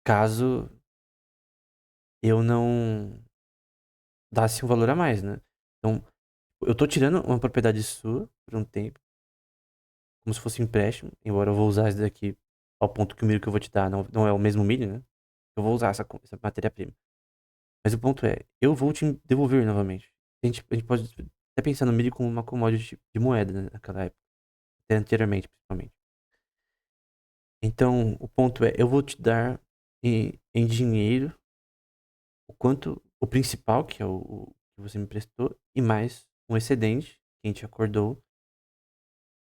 caso eu não dá-se um valor a mais, né? Então, eu tô tirando uma propriedade sua por um tempo, como se fosse um empréstimo, embora eu vou usar isso daqui ao ponto que o milho que eu vou te dar não é o mesmo milho, né? Eu vou usar essa matéria-prima. Mas o ponto é, eu vou te devolver novamente. A gente pode até pensar no milho como uma commodity de moeda, né, naquela época, até anteriormente, principalmente. Então, o ponto é, eu vou te dar em dinheiro o principal, que é o que você me prestou, e mais um excedente que a gente acordou,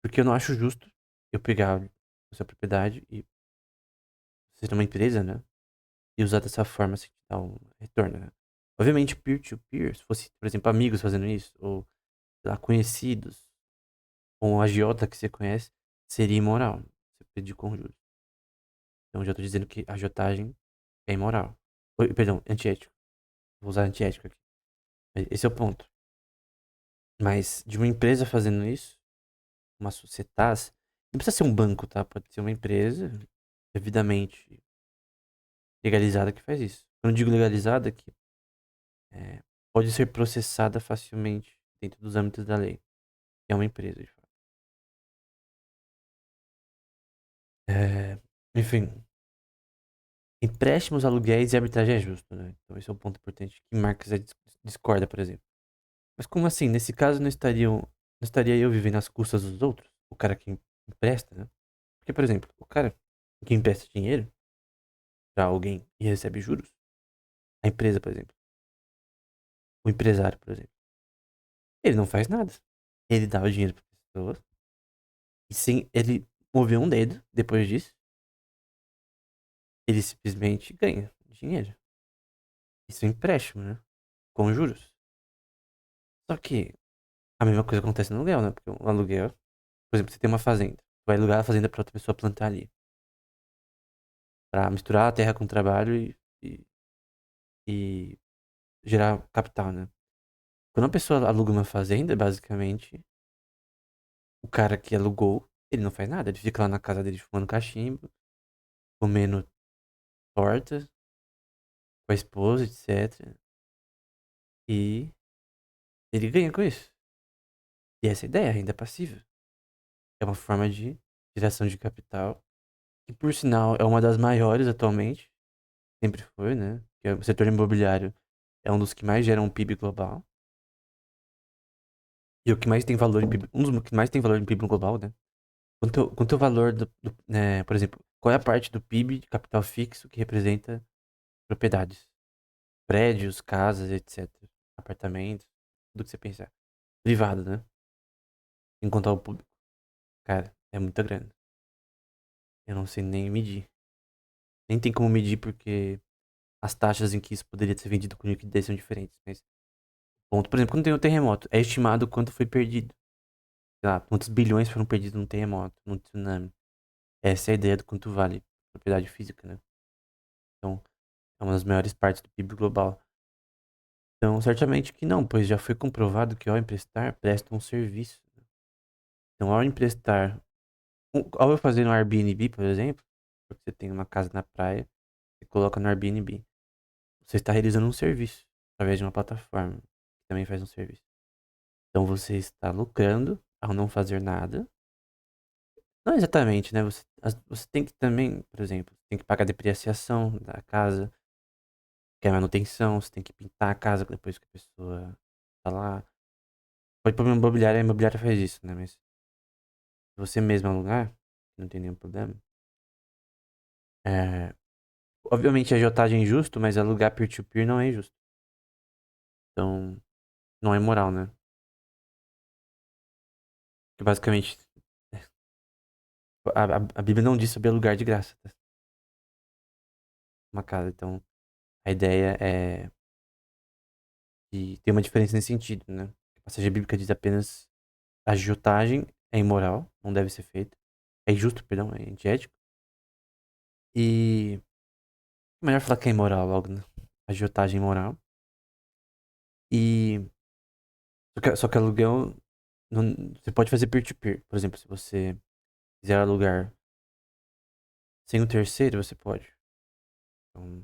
porque eu não acho justo eu pegar a sua propriedade e você ter uma empresa, né? E usar dessa forma assim, te dar um retorno, né? Obviamente, peer-to-peer, se fosse, por exemplo, amigos fazendo isso, ou sei lá, conhecidos, ou um agiota que você conhece, seria imoral. Você pedir com juros. Então já tô dizendo que a agiotagem é imoral. Perdão, antiético. Vou usar antiético aqui. Esse é o ponto. Mas de uma empresa fazendo isso, uma societas, não precisa ser um banco, tá? Pode ser uma empresa devidamente legalizada que faz isso. Quando eu digo legalizada, é que pode ser processada facilmente dentro dos âmbitos da lei. É uma empresa, de fato. Enfim, empréstimos, aluguéis e arbitragem é justo, né? Então esse é um ponto importante que Marx discorda, por exemplo. Mas como assim? Nesse caso não estaria eu vivendo às custas dos outros? O cara que empresta, né? Porque, por exemplo, o cara que empresta dinheiro pra alguém e recebe juros, a empresa, por exemplo, o empresário, por exemplo, ele não faz nada. Ele dá o dinheiro para pessoas e sem ele mover um dedo depois disso, ele simplesmente ganha dinheiro. Isso é um empréstimo, né? Com juros. Só que a mesma coisa acontece no aluguel, né? Porque o aluguel, por exemplo, você tem uma fazenda, vai alugar a fazenda para outra pessoa plantar ali, para misturar a terra com o trabalho e, e gerar capital, né? Quando a pessoa aluga uma fazenda, basicamente, o cara que alugou, ele não faz nada. Ele fica lá na casa dele fumando cachimbo, comendo torta com a esposa, etc. E ele ganha com isso. E essa é a ideia, a renda passiva. É uma forma de geração de capital, que por sinal é uma das maiores atualmente. Sempre foi, né? Que é o setor imobiliário. é um dos que mais geram PIB global. E o que mais tem valor em PIB, um dos que mais tem valor em PIB global, né? Quanto é o valor por exemplo, qual é a parte do PIB de capital fixo que representa propriedades? Prédios, casas, etc. Apartamentos, tudo que você pensar. Privado, né? Sem contar o público. Cara, é muita grana. Eu não sei nem medir. Nem tem como medir porque as taxas em que isso poderia ser vendido com liquidez são diferentes. Mas, ponto, por exemplo, quando tem um terremoto, é estimado quanto foi perdido. Sei lá, quantos bilhões foram perdidos num terremoto, num tsunami. Essa é a ideia do quanto vale propriedade física, né? Então, é uma das maiores partes do PIB global. Então, certamente que não, pois já foi comprovado que ao emprestar, presta um serviço. Então, ao emprestar, ao eu fazer no Airbnb, por exemplo, porque você tem uma casa na praia, você coloca no Airbnb. Você está realizando um serviço através de uma plataforma que também faz um serviço. Então, você está lucrando ao não fazer nada. Não exatamente, né? Você tem que também, por exemplo, tem que pagar a depreciação da casa, que é a manutenção, você tem que pintar a casa depois que a pessoa tá lá. Pode pôr uma imobiliária, a imobiliária faz isso, né? Mas se você mesmo alugar, não tem nenhum problema. É, obviamente a agiotagem é injusto, mas alugar peer-to-peer não é injusto. Então, não é moral, né? Porque basicamente a Bíblia não diz sobre alugar de graça, tá? Uma casa. Então, a ideia é de ter uma diferença nesse sentido, né? A passagem bíblica diz apenas agiotagem é imoral, não deve ser feita. É injusto, perdão, é antiético. E é melhor falar que é imoral logo, né? Agiotagem imoral. E só que aluguel você pode fazer peer-to-peer. Por exemplo, se você quiser alugar sem um terceiro, você pode. Então,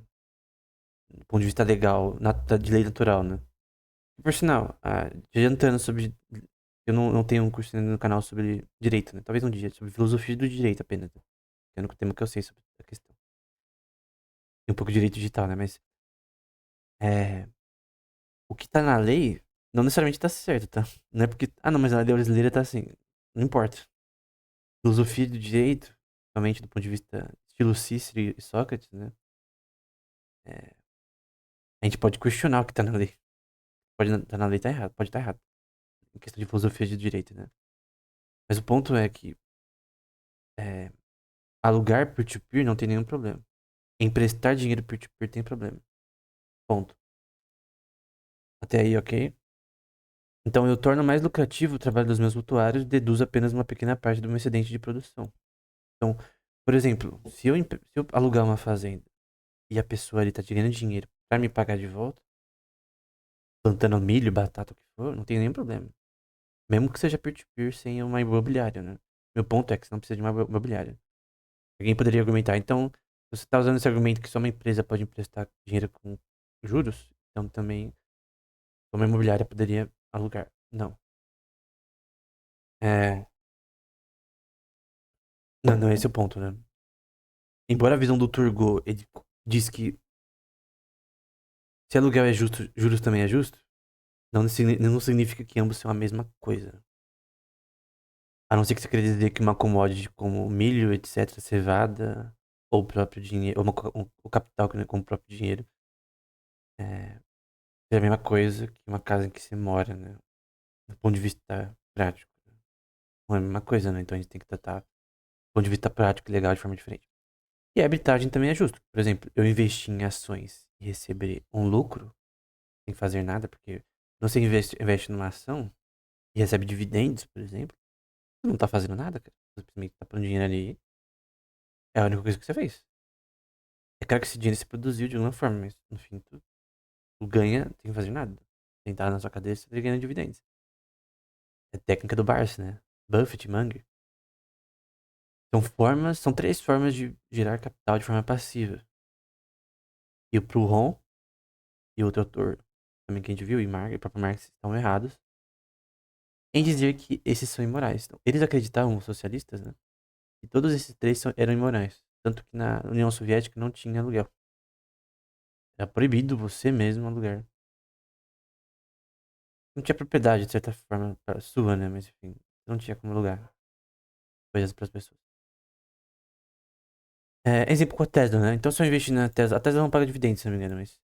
do ponto de vista legal, de lei natural, né? Por sinal, adiantando sobre. Eu não tenho um curso no canal sobre direito, né? Talvez um dia, sobre filosofia do direito apenas, né? É o único tema que eu sei sobre a questão. E um pouco de direito digital, né? Mas é, o que tá na lei não necessariamente tá certo, tá? Não é porque. Ah, não, mas a lei brasileira tá assim. Não importa. Filosofia do direito, somente do ponto de vista estilo Cícero e Sócrates, né? É, a gente pode questionar o que tá na lei. Pode estar na lei, tá errado. Pode estar errado. Em questão de filosofia de direito, né? Mas o ponto é que é, alugar peer-to-peer não tem nenhum problema. Emprestar dinheiro peer-to-peer tem problema. Ponto. Até aí, ok? Então eu torno mais lucrativo o trabalho dos meus mutuários e deduzo apenas uma pequena parte do meu excedente de produção. Então, por exemplo, se eu alugar uma fazenda e a pessoa ali tá tirando dinheiro para me pagar de volta, plantando milho, batata, o que for, não tem nenhum problema. Mesmo que seja peer-to-peer sem uma imobiliária, né? Meu ponto é que você não precisa de uma imobiliária. Alguém poderia argumentar, então, se você está usando esse argumento que só uma empresa pode emprestar dinheiro com juros, então também uma imobiliária poderia alugar. Não. É, não, esse é o ponto, né? Embora a visão do Turgot ele diz que se aluguel é justo, juros também é justo, não significa que ambos são a mesma coisa. A não ser que você queira dizer que uma commodity como milho, etc., cevada, ou o próprio dinheiro, ou o capital como o próprio dinheiro, é, é a mesma coisa que uma casa em que você mora, né? Do ponto de vista prático. Não é a mesma coisa, né? Então a gente tem que tratar do ponto de vista prático e legal de forma diferente. E a arbitragem também é justo. Por exemplo, eu investir em ações e receber um lucro sem fazer nada, porque você investe numa ação e recebe dividendos, por exemplo, você não tá fazendo nada, cara. Você simplesmente tá pondo dinheiro ali. É a única coisa que você fez. É claro que esse dinheiro se produziu de alguma forma, mas no fim tu ganha sem fazer nada. Sentar na sua cadeira e ganhando dividendos. É técnica do Barça, né? Buffett, Munger. São três formas de gerar capital de forma passiva. E o Proudhon e outro autor, também que a gente viu, e o próprio Marx, estão errados em dizer que esses são imorais. Então, eles acreditavam, os socialistas, né? Que todos esses três eram imorais. Tanto que na União Soviética não tinha aluguel. Era proibido você mesmo alugar. não tinha propriedade, de certa forma, sua, né? Mas enfim, não tinha como alugar coisas pras pessoas. Exemplo com a Tesla, né? Então, se eu investir na Tesla, a Tesla não paga dividendos, se não me engano, mas se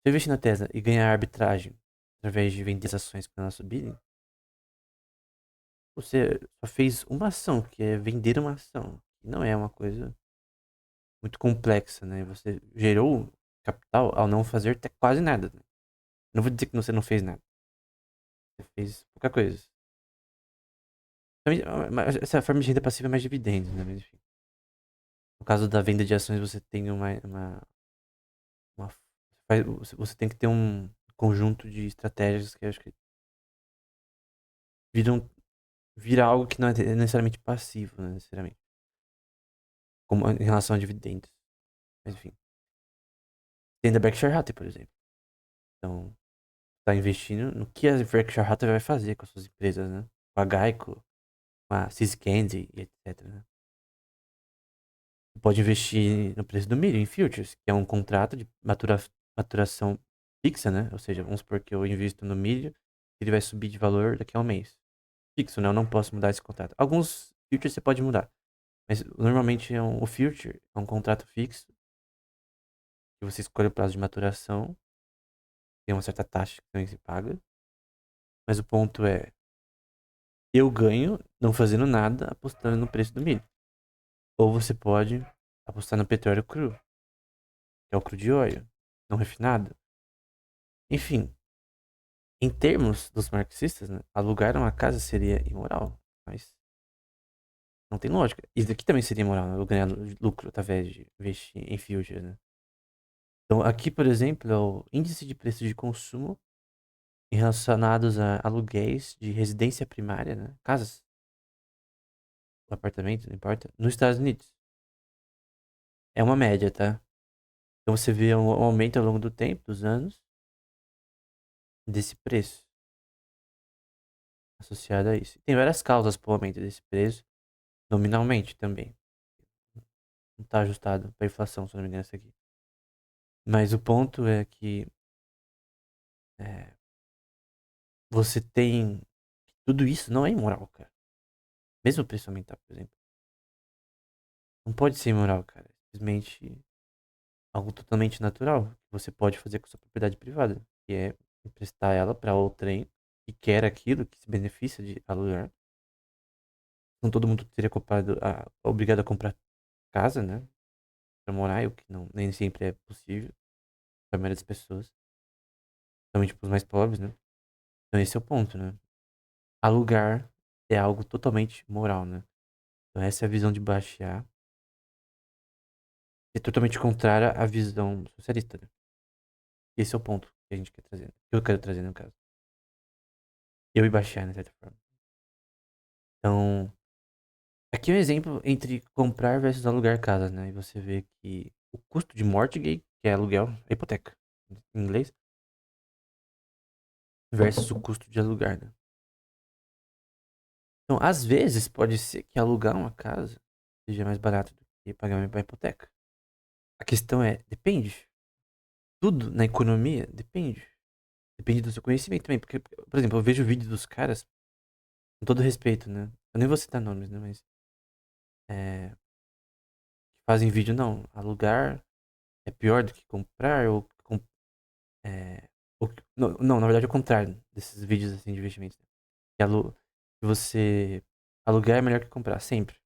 eu investir na Tesla e ganhar arbitragem através de vender as ações quando elas subirem, você só fez uma ação, que é vender uma ação. Não é uma coisa muito complexa, né? Você gerou capital ao não fazer até quase nada, né? Não vou dizer que você não fez nada. Você fez pouca coisa. Mas essa forma de renda passiva é mais dividendos, né? Mas enfim. No caso da venda de ações, você tem uma você tem que ter um conjunto de estratégias que eu acho que viram, vira algo que não é necessariamente passivo, né? Necessariamente. Como em relação a dividendos. Mas enfim. Tem da Berkshire Hathaway, por exemplo. Então, tá investindo no que a Berkshire Hathaway vai fazer com as suas empresas, né? Com a Geico, com a Syscandy e etc, né? Você pode investir no preço do milho, em futures, que é um contrato de maturação fixa, né? Ou seja, vamos supor que eu invisto no milho, ele vai subir de valor daqui a um mês. Fixo, né? Eu não posso mudar esse contrato. Alguns futures você pode mudar, mas normalmente o future é um contrato fixo, que você escolhe o prazo de maturação, tem uma certa taxa que também se paga, mas o ponto é, eu ganho não fazendo nada apostando no preço do milho. Ou você pode apostar no petróleo cru, que é o crude oil, não refinado. Enfim, em termos dos marxistas, né, alugar uma casa seria imoral, mas não tem lógica. Isso daqui também seria imoral, né? Eu ganhar lucro através de investir em futures, né? Então, aqui, por exemplo, é o índice de preço de consumo relacionados a aluguéis de residência primária, né? Casas, apartamentos, não importa, nos Estados Unidos. É uma média, tá? Então você vê um aumento ao longo do tempo, dos anos, desse preço associado a isso. Tem várias causas para o aumento desse preço, nominalmente também. Não está ajustado para inflação, se não me engano, isso aqui. Mas o ponto é que é, você tem. Tudo isso não é imoral, cara. Mesmo o preço aumentar, por exemplo. Não pode ser imoral, cara. É simplesmente algo totalmente natural que você pode fazer com sua propriedade privada, que é emprestar ela para outrem que quer aquilo, que se beneficia de alugar. Não todo mundo seria obrigado a comprar casa, né? Pra morar, o que não, nem sempre é possível para a maioria das pessoas. Também, tipo, os mais pobres, né? Então esse é o ponto, né? Alugar é algo totalmente moral, né? Então essa é a visão de Bastiat. É totalmente contrária à visão socialista, né? Esse é o ponto que a gente quer trazer. Que eu quero trazer, no caso. Eu e Bastiat, né, de certa forma. Então, aqui é um exemplo entre comprar versus alugar casas, né? E você vê que o custo de mortgage, que é aluguel, é hipoteca, em inglês, versus o custo de alugar, né? Então, às vezes, pode ser que alugar uma casa seja mais barato do que pagar uma hipoteca. A questão é, depende. Tudo na economia depende. Depende do seu conhecimento também. Porque, por exemplo, eu vejo vídeo dos caras, com todo respeito, né? Eu nem vou citar nomes, né? Mas, que fazem vídeo, não. Alugar é pior do que comprar, ou, é, não, na verdade é o contrário desses vídeos assim de investimentos. Que, que você alugar é melhor que comprar, sempre.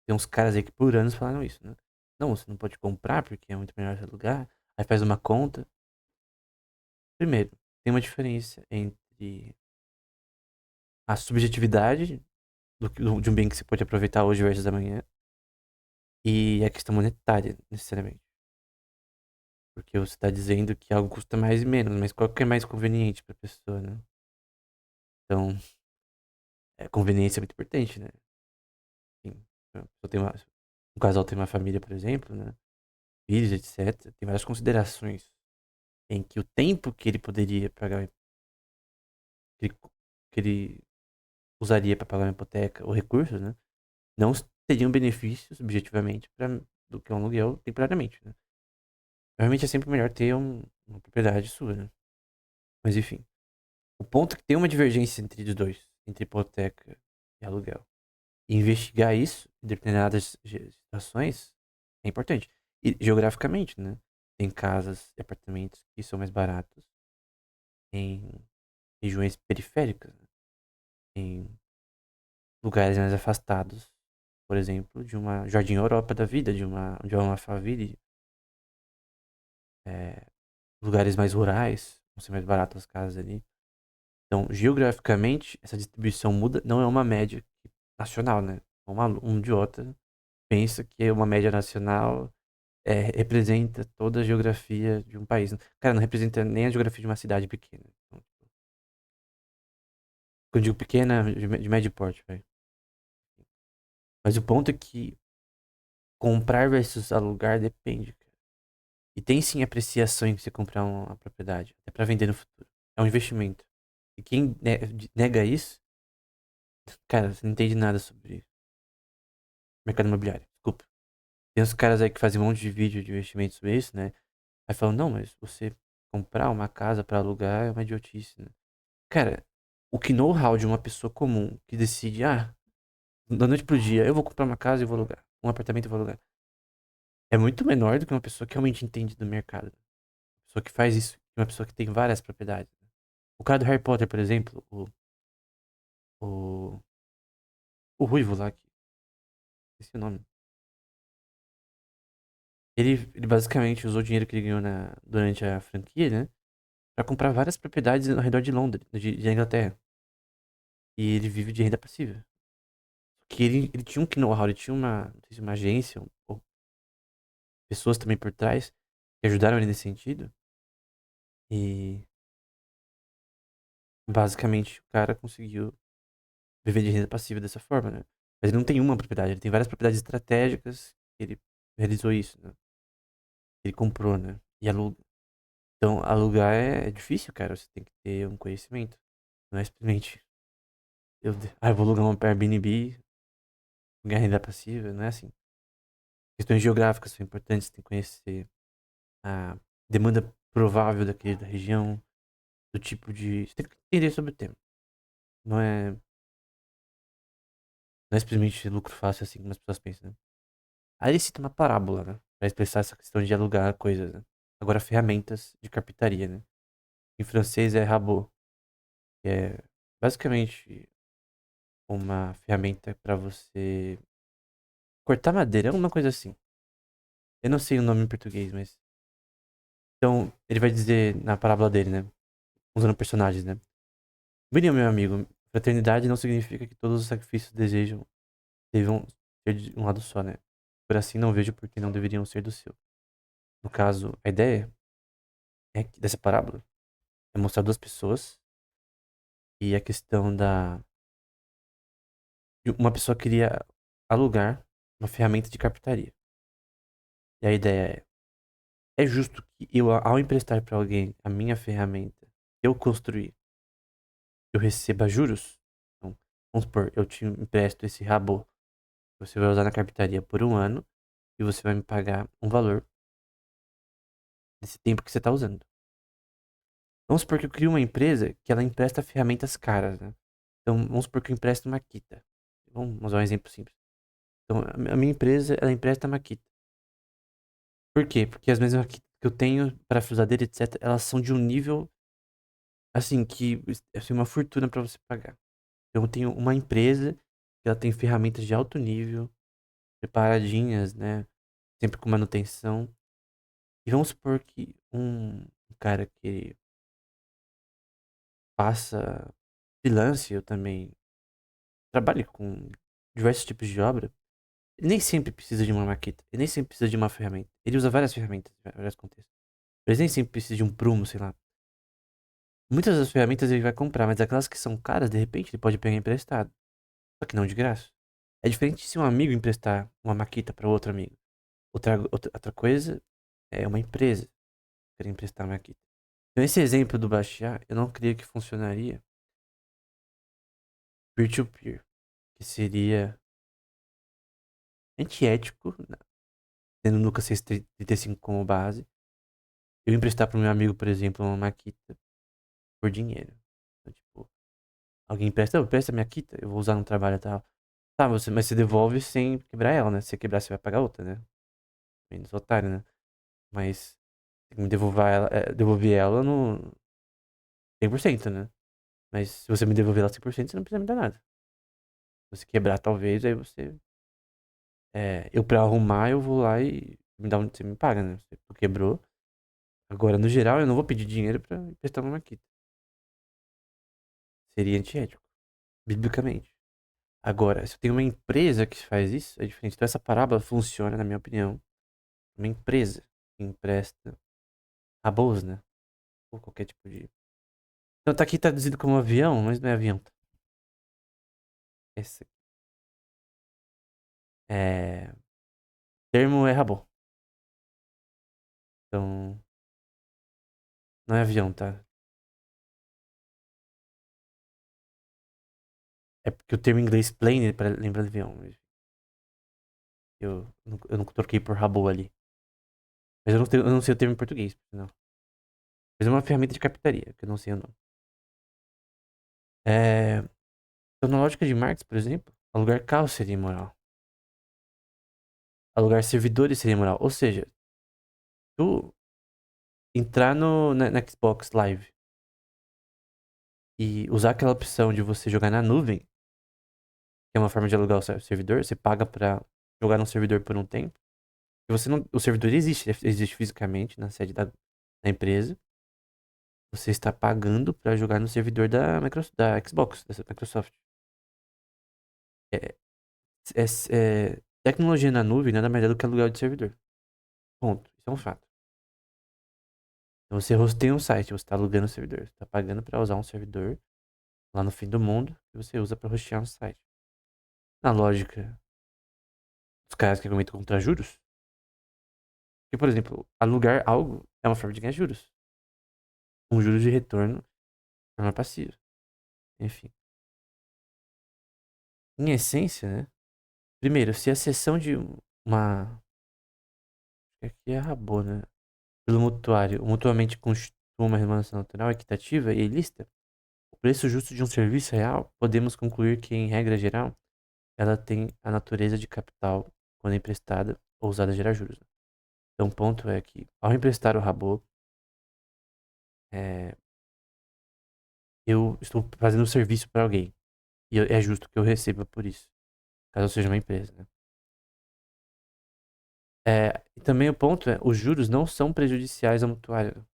Tem uns caras aí que por anos falaram isso, né? Não, você não pode comprar porque é muito melhor você alugar. Aí faz uma conta. Primeiro, tem uma diferença entre a subjetividade de um bem que você pode aproveitar hoje versus amanhã e a questão monetária, necessariamente. Porque você está dizendo que algo custa mais e menos, mas qual que é mais conveniente para a pessoa, né? Então, conveniência é muito importante, né? Enfim, um casal tem uma família, por exemplo, né? Filhos, etc. Tem várias considerações em que o tempo que ele poderia pagar, que ele, que ele usaria para pagar uma hipoteca ou recursos, né? Não teriam benefícios, objetivamente, do que um aluguel temporariamente, né? Realmente é sempre melhor ter uma propriedade sua, né? Mas enfim. O ponto é que tem uma divergência entre os dois, entre hipoteca e aluguel. E investigar isso em determinadas situações é importante. E geograficamente, né? Tem casas e apartamentos que são mais baratos em regiões periféricas, né? Em lugares mais afastados, por exemplo, de uma Jardim Europa da vida, de uma Alphaville, lugares mais rurais, vão ser mais baratas as casas ali. Então, geograficamente, essa distribuição muda, não é uma média nacional, né? Um idiota pensa que é uma média nacional representa toda a geografia de um país. Cara, não representa nem a geografia de uma cidade pequena. Então, quando eu digo pequena, de médio porte, velho. Mas o ponto é que comprar versus alugar depende, cara. E tem sim apreciação em você comprar uma propriedade, até pra vender no futuro. É um investimento. E quem nega isso, cara, você não entende nada sobre mercado imobiliário. Desculpa. Tem uns caras aí que fazem um monte de vídeo de investimento sobre isso, né? Aí falam, não, mas você comprar uma casa pra alugar é uma idiotice, né? Cara, o que know-how de uma pessoa comum que decide, da noite pro dia, eu vou comprar uma casa e vou alugar. Um apartamento e vou alugar. É muito menor do que uma pessoa que realmente entende do mercado. Uma pessoa que faz isso, uma pessoa que tem várias propriedades. O cara do Harry Potter, por exemplo, o, o Ruivo lá, que esqueci o nome. Ele basicamente usou o dinheiro que ele ganhou durante a franquia, né? Pra comprar várias propriedades ao redor de Londres, de Inglaterra. E ele vive de renda passiva. Que ele tinha um know-how, ele tinha não sei se uma agência, ou pessoas também por trás, que ajudaram ele nesse sentido. E basicamente o cara conseguiu viver de renda passiva dessa forma, né? Mas ele não tem uma propriedade, ele tem várias propriedades estratégicas que ele realizou isso, né? Ele comprou, né? E aluga. Então, alugar é difícil, cara. Você tem que ter um conhecimento. Não é simplesmente eu vou alugar uma Airbnb, ganhar renda passiva. Não é assim. Questões geográficas são importantes. Você tem que conhecer a demanda provável da região, do tipo de. Você tem que entender sobre o tema. Não é simplesmente lucro fácil assim como as pessoas pensam, né? Aí ele cita uma parábola, né? Pra expressar essa questão de alugar coisas, né? Agora, ferramentas de carpintaria, né? Em francês é rabot, que é basicamente uma ferramenta para você cortar madeira, alguma coisa assim. Eu não sei o nome em português, mas. Então, ele vai dizer na parábola dele, né? Usando personagens, né? William, meu amigo, fraternidade não significa que todos os sacrifícios desejam devam ser de um lado só, né? Por assim não vejo por que não deveriam ser do seu. No caso, a ideia dessa parábola é mostrar duas pessoas e a questão de uma pessoa queria alugar uma ferramenta de carpintaria. E a ideia é justo que eu, ao emprestar para alguém a minha ferramenta, eu construir, eu receba juros? Então, vamos supor, eu te empresto esse rabô, você vai usar na carpintaria por um ano e você vai me pagar um valor desse tempo que você está usando. Vamos supor que eu crio uma empresa que ela empresta ferramentas caras, né? Então, vamos supor que eu empresto uma Makita. Vamos usar um exemplo simples. Então, a minha empresa, ela empresta Makita. Por quê? Porque as mesmas Makita que eu tenho, parafusadeira, etc., elas são de um nível, assim, que é uma fortuna para você pagar. Então, eu tenho uma empresa que ela tem ferramentas de alto nível, preparadinhas, né? Sempre com manutenção. E vamos supor que um cara que passa freelance, eu também trabalho com diversos tipos de obra. Ele nem sempre precisa de uma maqueta. Ele nem sempre precisa de uma ferramenta. Ele usa várias ferramentas, em vários contextos. Ele nem sempre precisa de um prumo, sei lá. Muitas das ferramentas ele vai comprar, mas aquelas que são caras, de repente, ele pode pegar emprestado. Só que não de graça. É diferente se um amigo emprestar uma maquita para outro amigo. Outra coisa é uma empresa querer emprestar uma maquita. Então, esse exemplo do baixar, eu não creio que funcionaria peer-to-peer, que seria antiético, né? Tendo o Nuca 635 como base, eu emprestar para o meu amigo, por exemplo, uma maquita por dinheiro. Então, tipo, alguém empresta, presta minha Kita, eu vou usar no trabalho e tal. Tá, mas você devolve sem quebrar ela, né? Se você quebrar, você vai pagar outra, né? Menos otário, né? Mas tem que me devolver ela no 100%, né? Mas se você me devolver ela 100%, você não precisa me dar nada. Se você quebrar, talvez, aí você. Eu pra arrumar, eu vou lá e você me paga, né? Você quebrou. Agora, no geral, eu não vou pedir dinheiro pra emprestar uma Makita. Seria antiético, biblicamente. Agora, se eu tenho uma empresa que faz isso, é diferente. Então, essa parábola funciona, na minha opinião, uma empresa que empresta robôs, né? Ou qualquer tipo de. Então, tá aqui traduzido como avião, mas não é avião. Esse é. Termo é robô. Então, não é avião, tá? É porque o termo em inglês plane lembra de avião. Eu não troquei por robô ali. Mas eu não sei o termo em português, não. Mas é uma ferramenta de captaria, que eu não sei o nome. Então, na lógica de Marx, por exemplo, alugar carro seria imoral. Alugar servidores seria imoral. Ou seja, tu entrar na Xbox Live e usar aquela opção de você jogar na nuvem, que é uma forma de alugar o servidor, você paga pra jogar num servidor por um tempo. E você não, o servidor existe, ele existe fisicamente na sede da empresa. Você está pagando pra jogar no servidor da Xbox, da Microsoft. É, Tecnologia na nuvem nada mais é do que aluguel de servidor. Ponto. Isso é um fato. Então, você hosteia um site, você está alugando o servidor. Você está pagando para usar um servidor lá no fim do mundo que você usa para hostear um site. Na lógica dos caras que argumentam contra juros, que, por exemplo, alugar algo é uma forma de ganhar juros. Um juros de retorno de forma passiva. Enfim. Em essência, né? Primeiro, se a cessão de uma. Aqui é Rabo, né? Pelo mutuário, mutuamente constitui uma remuneração natural, equitativa e ilícita, o preço justo de um serviço real, podemos concluir que, em regra geral, ela tem a natureza de capital quando é emprestada ou usada a gerar juros. Então, o ponto é que, ao emprestar o Rabo, é, eu estou fazendo um serviço para alguém. E é justo que eu receba por isso, caso eu seja uma empresa, né? E também o ponto é, os juros não são prejudiciais ao mutuário.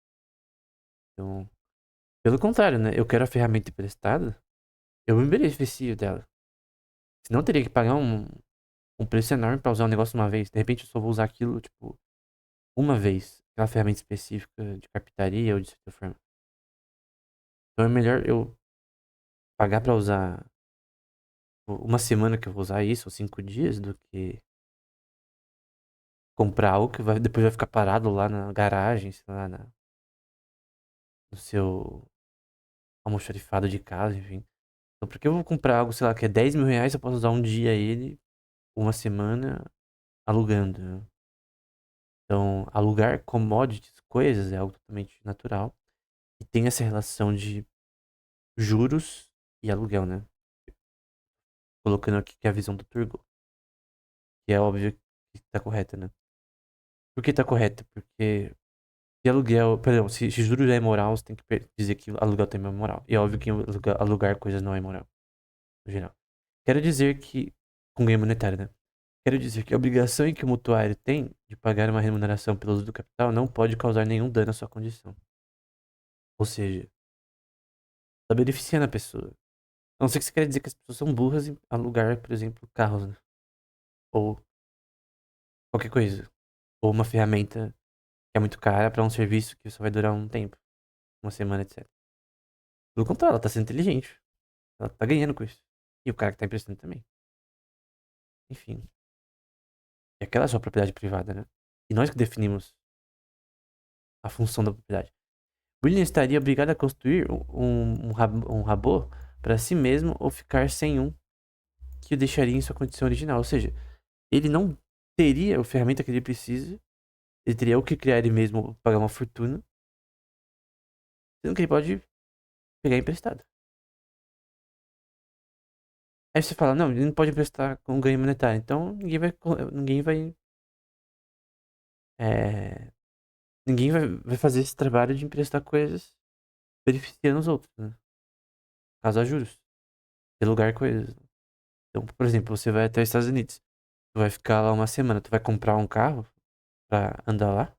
Então, pelo contrário, né? Eu quero a ferramenta emprestada, eu me beneficio dela. Senão eu teria que pagar um preço enorme para usar um negócio uma vez. De repente eu só vou usar aquilo, tipo, uma vez. Aquela ferramenta específica de carpintaria ou de certa forma. Então é melhor eu pagar pra usar uma semana que eu vou usar isso, ou 5 dias, do que comprar algo que depois vai ficar parado lá na garagem, sei lá, no seu almoxarifado de casa, enfim. Então por que eu vou comprar algo, sei lá, que é 10 mil reais, eu posso usar um dia ele, uma semana, alugando, né? Então, alugar commodities, coisas, é algo totalmente natural. E tem essa relação de juros e aluguel, né? Colocando aqui que é a visão do Turgot. Que é óbvio que tá correta, né? Por que tá correta? Porque se aluguel, perdão, se juros é imoral, você tem que dizer que aluguel também é moral. E é óbvio que alugar coisas não é imoral, no geral. Quero dizer que, com ganho monetário, né? Quero dizer que a obrigação em que o mutuário tem de pagar uma remuneração pelo uso do capital não pode causar nenhum dano à sua condição. Ou seja, tá beneficiando a pessoa. A não ser que você quer dizer que as pessoas são burras em alugar, por exemplo, carros, né? Ou qualquer coisa. Ou uma ferramenta que é muito cara para um serviço que só vai durar um tempo, uma semana, etc. Pelo contrário, ela tá sendo inteligente. Ela tá ganhando com isso. E o cara que tá emprestando também. Enfim. E aquela é a sua propriedade privada, né? E nós que definimos a função da propriedade. William estaria obrigado a construir um robô para si mesmo ou ficar sem um que o deixaria em sua condição original. Ou seja, ele não teria a ferramenta que ele precisa, ele teria o que criar ele mesmo, pagar uma fortuna, sendo que ele pode pegar emprestado. Aí você fala, não, ele não pode emprestar com ganho monetário. Então é, ninguém vai fazer esse trabalho de emprestar coisas beneficiando os outros, né? Caso a juros, ter lugar coisas. Então, por exemplo, você vai até os Estados Unidos, tu vai ficar lá uma semana, tu vai comprar um carro pra andar lá.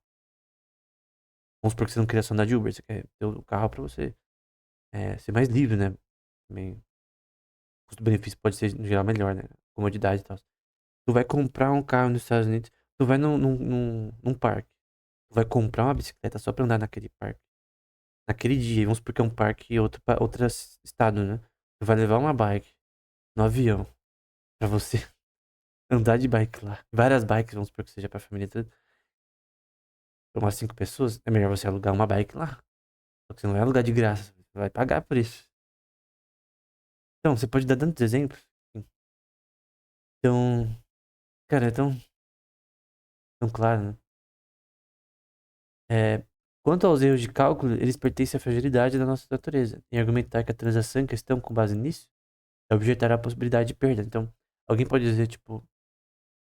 Vamos supor que você não queria só andar de Uber, você quer ter o carro pra você ser mais livre, né? Também, custo-benefício pode ser, no geral, melhor, né? Comodidade e tal. Tu vai comprar um carro nos Estados Unidos, tu vai num parque. Tu vai comprar uma bicicleta só pra andar naquele parque. Naquele dia, vamos supor que é um parque em outro estado, né? Tu vai levar uma bike no avião pra você andar de bike lá. Várias bikes, vamos supor que seja pra família toda. Pra umas 5 pessoas, é melhor você alugar uma bike lá. Só que você não vai alugar de graça, você vai pagar por isso. Então, você pode dar tantos exemplos. Então, cara, é tão claro, né? É, quanto aos erros de cálculo, eles pertencem à fragilidade da nossa natureza. Em argumentar que a transação em questão, com base nisso, é objetar a possibilidade de perda. Então, alguém pode dizer, tipo,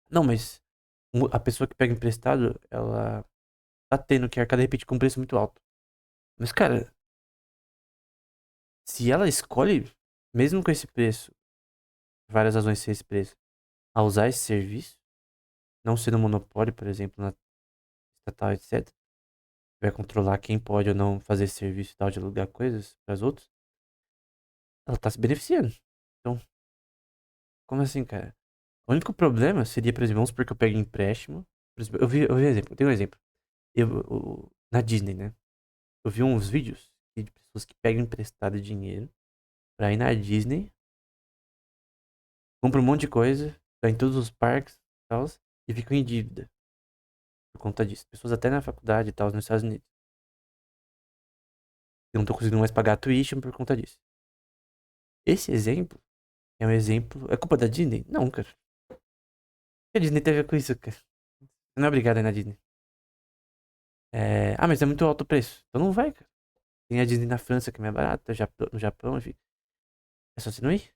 não, mas a pessoa que pega emprestado, ela tá tendo que arcar de repente com um preço muito alto. Mas, cara, se ela escolhe, mesmo com esse preço, várias razões ser esse preço, a usar esse serviço, não sendo monopólio, por exemplo, na estatal, etc., vai controlar quem pode ou não fazer esse serviço e tal, de alugar coisas para os outros, ela tá se beneficiando. Então, como assim, cara? O único problema seria, por exemplo, vamos supor que eu pegue empréstimo. Por exemplo, eu vi um exemplo, eu tenho um exemplo. Na Disney, né? Eu vi uns vídeos de pessoas que pegam emprestado dinheiro pra ir na Disney, compram um monte de coisa, vai em todos os parques e tal, e ficam em dívida por conta disso. Pessoas até na faculdade e tal, nos Estados Unidos. Eu não tô conseguindo mais pagar a tuition por conta disso. Esse exemplo é um exemplo. É culpa da Disney? Não, cara. O que a Disney tem a ver com isso, cara? Você não é obrigado a ir na Disney. Mas é muito alto o preço. Então não vai, cara. Tem a Disney na França, que é mais barata, no Japão, enfim. É só você não ir.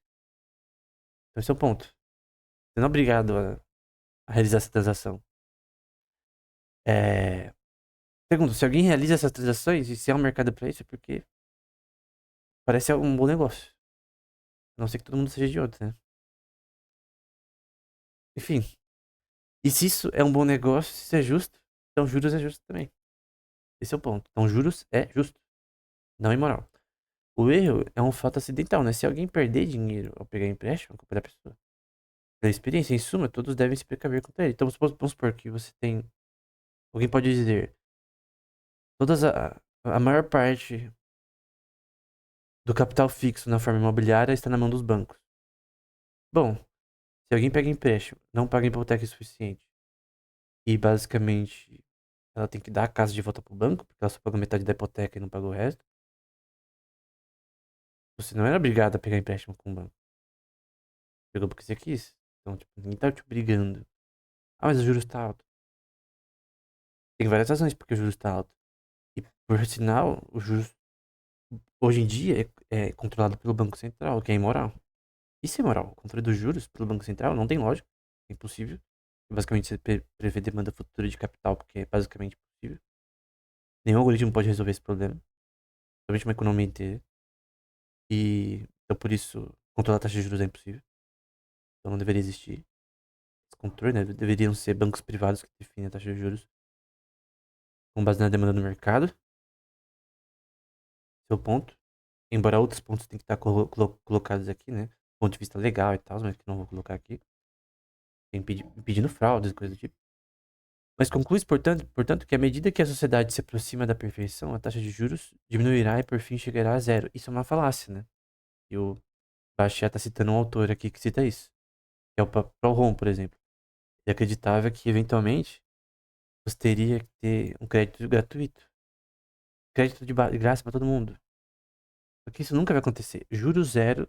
Então esse é o ponto. Você não é obrigado a realizar essa transação. É... Segundo, se alguém realiza essas transações e se há um mercado pra isso, é porque parece um bom negócio. A não ser que todo mundo seja idiota, né? Enfim. E se isso é um bom negócio, se isso é justo, então juros é justo também. Esse é o ponto. Então juros é justo, não imoral. O erro é um fato acidental, né? Se alguém perder dinheiro ao pegar empréstimo, é culpa da pessoa. Da experiência, em suma, todos devem se precaver contra ele. Então, vamos supor que você tem. Alguém pode dizer, a maior parte do capital fixo na forma imobiliária está na mão dos bancos. Bom, se alguém pega empréstimo, não paga hipoteca suficiente e basicamente ela tem que dar a casa de volta pro banco, porque ela só pagou metade da hipoteca e não pagou o resto, você não era obrigado a pegar empréstimo com o banco. Pegou porque você quis. Então, tipo, ninguém tá te obrigando. Ah, mas o juros está alto. Tem várias razões porque o juros está alto. E, por sinal, o juros hoje em dia é controlado pelo Banco Central, o que é imoral. Isso é imoral. O controle dos juros pelo Banco Central não tem lógica. É impossível. Basicamente, você prevê demanda futura de capital, porque é basicamente impossível. Nenhum algoritmo pode resolver esse problema. Somente uma economia inteira. E, então, por isso, controlar a taxa de juros é impossível. Então, não deveria existir esse controle, né? Deveriam ser bancos privados que definem a taxa de juros com base na demanda do mercado. Esse é o ponto. Embora outros pontos tenham que estar colocados aqui, né? Do ponto de vista legal e tal, mas que não vou colocar aqui. Impedindo fraudes, coisas do tipo. Mas conclui, portanto, que à medida que a sociedade se aproxima da perfeição, a taxa de juros diminuirá e por fim chegará a zero. Isso é uma falácia, né? E o Bachet está citando um autor aqui que cita isso, que é o Proudhon, por exemplo. Ele acreditava que, eventualmente, você teria que ter um crédito gratuito. Crédito de graça para todo mundo. Só que isso nunca vai acontecer. Juros zero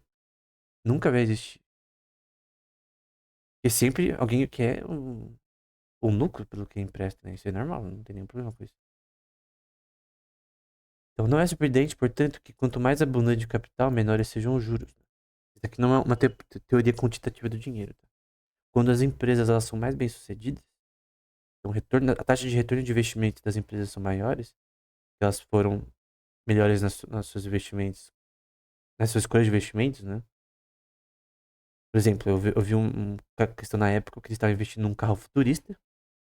nunca vai existir. Porque sempre alguém quer o lucro pelo que empresta, né? Isso é normal, não tem nenhum problema com isso. Então não é surpreendente, portanto, que quanto mais abundante o capital, menores sejam os juros. Isso aqui não é uma teoria quantitativa do dinheiro, tá? Quando as empresas elas são mais bem-sucedidas, então a taxa de retorno de investimento das empresas são maiores, elas foram melhores nas seus investimentos, nas suas escolhas de investimentos, né? Por exemplo, eu vi uma questão na época que eles estavam investindo num carro futurista,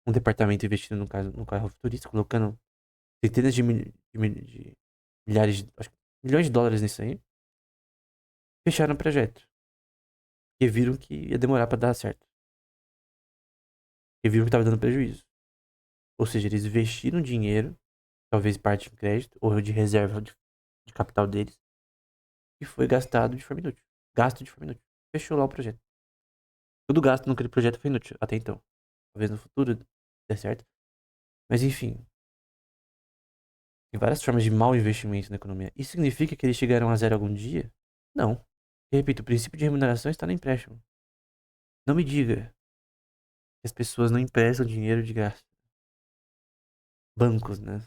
um departamento investindo num carro futurista, colocando centenas de milhares, acho que milhões de dólares nisso aí, fecharam o projeto. Porque viram que ia demorar pra dar certo. Porque viram que tava dando prejuízo. Ou seja, eles investiram dinheiro, talvez parte em crédito, ou de reserva de capital deles, e foi gastado de forma inútil. Gasto de forma inútil. Fechou lá o projeto. Todo gasto naquele projeto foi inútil, até então. Talvez no futuro dê certo. Mas enfim, tem várias formas de mau investimento na economia. Isso significa que eles chegaram a zero algum dia? Não. Eu repito, o princípio de remuneração está no empréstimo. Não me diga que as pessoas não emprestam dinheiro de graça. Bancos, né?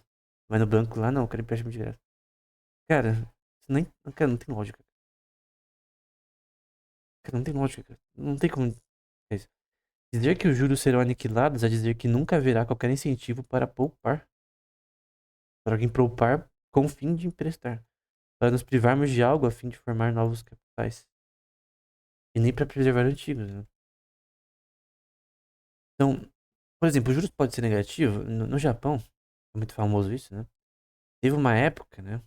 Mas no banco lá não, eu quero empréstimo de graça. Cara, isso nem. Cara, não tem lógica. Cara, não tem lógica, cara. Não tem como. É isso. Dizer que os juros serão aniquilados é dizer que nunca haverá qualquer incentivo para poupar. Para alguém poupar com o fim de emprestar. Para nos privarmos de algo a fim de formar novos capitais. E nem para preservar antigos, né? Então, por exemplo, os juros podem ser negativos. No Japão, é muito famoso isso, né? Teve uma época, né?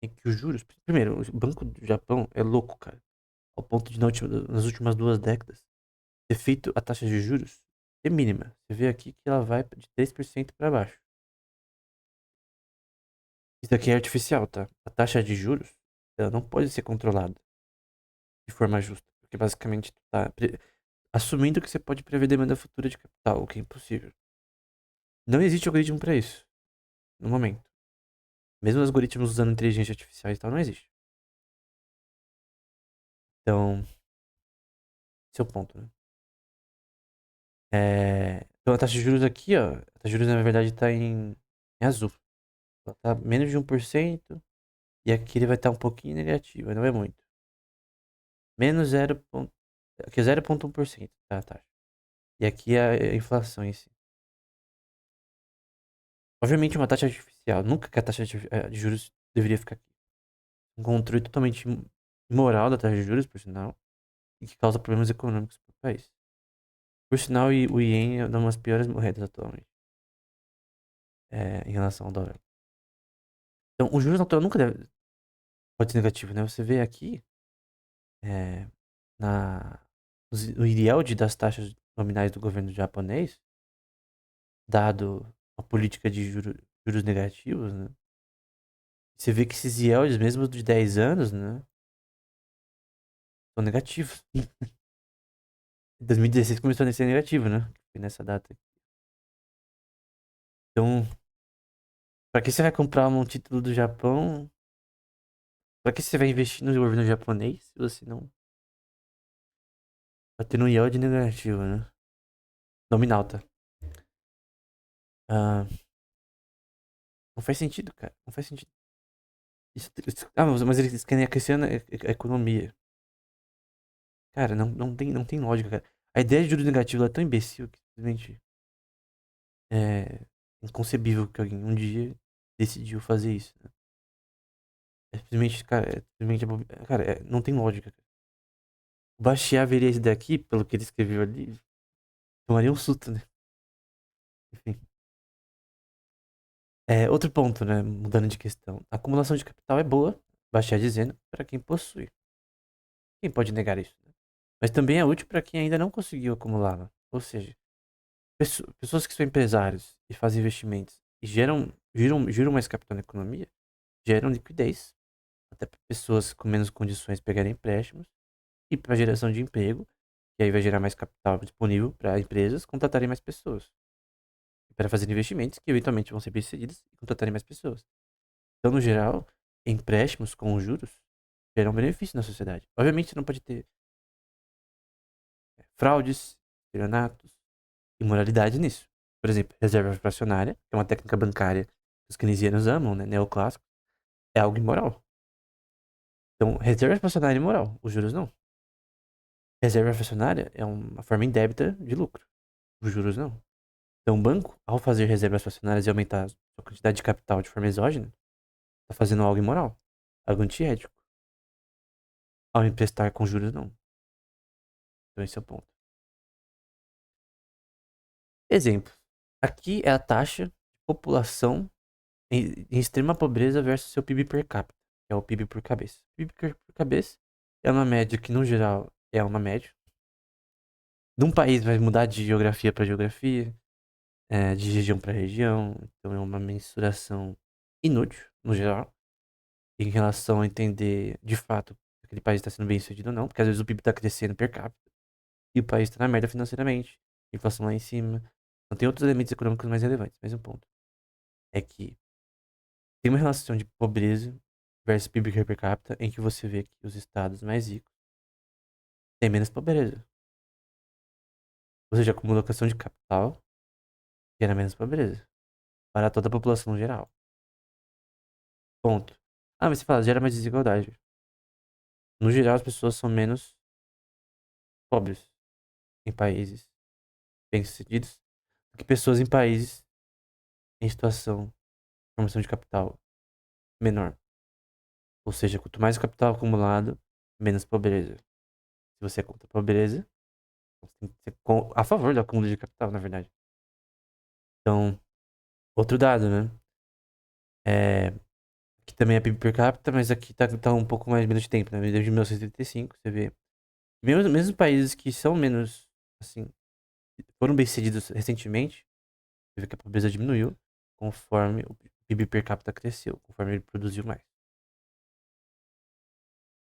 Em que os juros. Primeiro, o Banco do Japão é louco, cara. Ao ponto de nas últimas 2 décadas ter feito a taxa de juros ser mínima. Você vê aqui que ela vai de 3% para baixo. Isso aqui é artificial, tá? A taxa de juros, ela não pode ser controlada de forma justa. Porque basicamente tu tá assumindo que você pode prever demanda futura de capital, o que é impossível. Não existe algoritmo para isso, no momento. Mesmo os algoritmos usando inteligência artificial e tal, não existe. Então, esse é o ponto, né? Então a taxa de juros aqui, ó. A taxa de juros na verdade tá em azul. Ela tá menos de 1%. E aqui ele vai estar um pouquinho negativo, não é muito. Menos 0. Aqui é 0,1%, tá, a taxa. E aqui é a inflação em si. Obviamente uma taxa artificial. Nunca que a taxa de juros deveria ficar aqui. Um controle totalmente imoral da taxa de juros, por sinal. E que causa problemas econômicos para o país. Por sinal, o Ien é uma das piores moedas atualmente. Em relação ao dólar. Então, o juros natural nunca pode ser negativo, né? Você vê aqui, é, na, o yield das taxas nominais do governo japonês, dado a política de juros negativos, né? Você vê que esses yields, mesmo de 10 anos, né? São negativos. Em 2016 começou a ser negativo, né? Foi nessa data. Então, pra que você vai comprar um título do Japão? Pra que você vai investir no governo japonês se você não tá tendo um yield negativo, né? Nominal, tá? Ah, não faz sentido, cara. Não faz sentido. Mas eles querem aquecer a economia. Cara, não tem lógica, cara. A ideia de juros negativos é tão imbecil que simplesmente é inconcebível que alguém um dia decidiu fazer isso, né? Simplesmente, cara, cara, não tem lógica. O Bastiat veria isso daqui, pelo que ele escreveu ali, tomaria um susto, né? Enfim. Outro ponto, né? Mudando de questão. A acumulação de capital é boa, Bastiat dizendo, para quem possui. Quem pode negar isso, né? Mas também é útil para quem ainda não conseguiu acumulá-la. Ou seja, pessoas que são empresários e fazem investimentos e giram mais capital na economia, geram liquidez. Até para pessoas com menos condições pegarem empréstimos e para geração de emprego, que aí vai gerar mais capital disponível para empresas contratarem mais pessoas. E para fazer investimentos que eventualmente vão ser bem-sucedidos e contratarem mais pessoas. Então, no geral, empréstimos com juros geram benefício na sociedade. Obviamente, você não pode ter fraudes, estelionatos, imoralidade nisso. Por exemplo, reserva fracionária, que é uma técnica bancária que os keynesianos amam, né? Neoclássico, é algo imoral. Então, reserva fracionária é imoral, os juros não. Reserva fracionária é uma forma indébita de lucro. Os juros não. Então, o banco, ao fazer reservas fracionárias e aumentar a sua quantidade de capital de forma exógena, está fazendo algo imoral, algo antiético. Ao emprestar com juros, não. Então, esse é o ponto. Exemplo. Aqui é a taxa de população em extrema pobreza versus seu PIB per capita, que é o PIB por cabeça. O PIB por cabeça é uma média que, no geral, é uma média. De um país vai mudar de geografia para geografia, de região para região. Então, é uma mensuração inútil, no geral, em relação a entender, de fato, se aquele país está sendo bem sucedido ou não, porque às vezes o PIB está crescendo per capita e o país está na merda financeiramente, inflação lá em cima. Então, tem outros elementos econômicos mais relevantes. Mas o ponto é que tem uma relação de pobreza versus PIB per capita em que você vê que os estados mais ricos têm menos pobreza. Ou seja, a acumulação de capital gera menos pobreza para toda a população geral. Ponto. Ah, mas você fala, gera mais desigualdade. No geral, as pessoas são menos pobres em países bem-sucedidos do que pessoas em países em situação de formação de capital menor. Ou seja, quanto mais capital acumulado, menos pobreza. Se você é contra a pobreza, você tem que ser a favor do acúmulo de capital, na verdade. Então, outro dado, né? Que também é PIB per capita, mas aqui tá um pouco mais menos de tempo, né? Desde 1935, você vê. Mesmo países que são menos, assim, foram bem-sucedidos recentemente, você vê que a pobreza diminuiu conforme o PIB per capita cresceu, conforme ele produziu mais.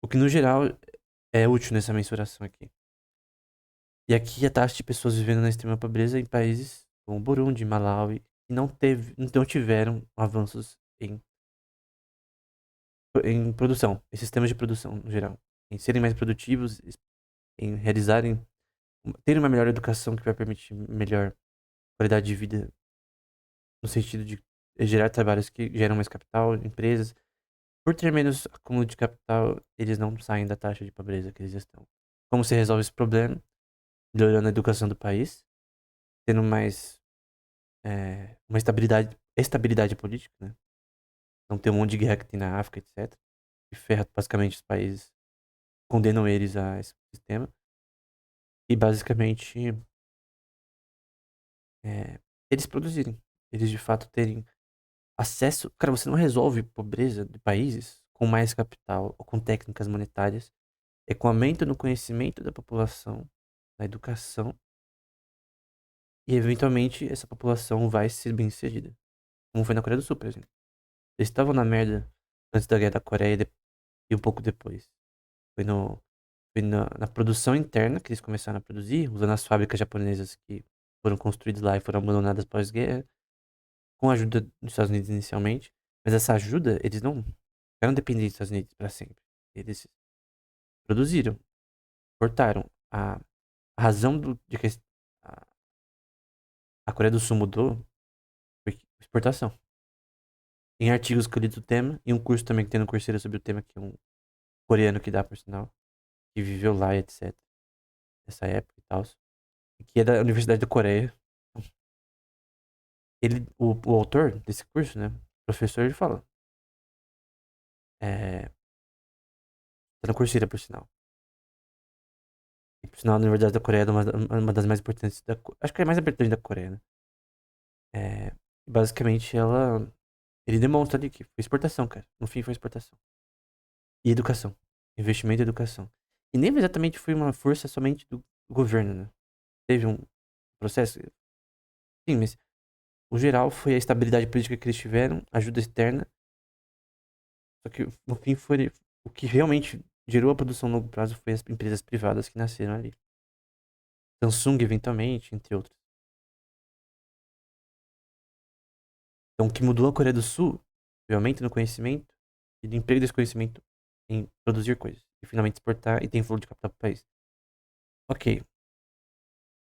O que, no geral, é útil nessa mensuração aqui. E aqui a taxa de pessoas vivendo na extrema pobreza em países como Burundi, Malawi, que não tiveram avanços em produção, em sistemas de produção, no geral. Em serem mais produtivos, em realizarem, terem uma melhor educação que vai permitir melhor qualidade de vida, no sentido de gerar trabalhos que geram mais capital, empresas. Por ter menos acúmulo de capital, eles não saem da taxa de pobreza que eles estão. Como se resolve esse problema? Melhorando a educação do país, tendo mais uma estabilidade política, né? Não ter um monte de guerra que tem na África, etc. Que ferra basicamente os países, condenam eles a esse sistema. E basicamente eles produzirem. Eles de fato terem acesso. Cara, você não resolve pobreza de países com mais capital ou com técnicas monetárias. É com aumento no conhecimento da população, na educação. E eventualmente essa população vai ser bem sucedida. Como foi na Coreia do Sul, por exemplo. Eles estavam na merda antes da Guerra da Coreia e um pouco depois. Foi, no, foi na produção interna que eles começaram a produzir, usando as fábricas japonesas que foram construídas lá e foram abandonadas pós-guerra, com a ajuda dos Estados Unidos inicialmente. Mas essa ajuda, eles não ficaram dependentes dos Estados Unidos para sempre. Eles produziram, cortaram. A razão de que a Coreia do Sul mudou foi exportação. Em artigos que eu li do tema, e um curso também que tem no Coursera sobre o tema, que é um coreano que dá, por sinal, que viveu lá, etc. Nessa época e tal. Que é da Universidade da Coreia. O autor desse curso, né? O professor, ele fala. Tá no Coursera, por sinal. E, por sinal, a Universidade da Coreia é uma das mais importantes acho que é a mais importante da Coreia, né? É, basicamente, ele demonstra ali que foi exportação, cara. No fim, foi exportação. E educação. Investimento e educação. E nem exatamente foi uma força somente do governo, né? Teve um processo. Sim, mas o geral foi a estabilidade política que eles tiveram, ajuda externa. Só que no fim foi o que realmente gerou a produção a longo prazo foi as empresas privadas que nasceram ali. Samsung, eventualmente, entre outros. Então, o que mudou a Coreia do Sul foi o aumento no conhecimento e do emprego desse conhecimento em produzir coisas. E finalmente exportar e tem fluxo de capital para o país. Ok.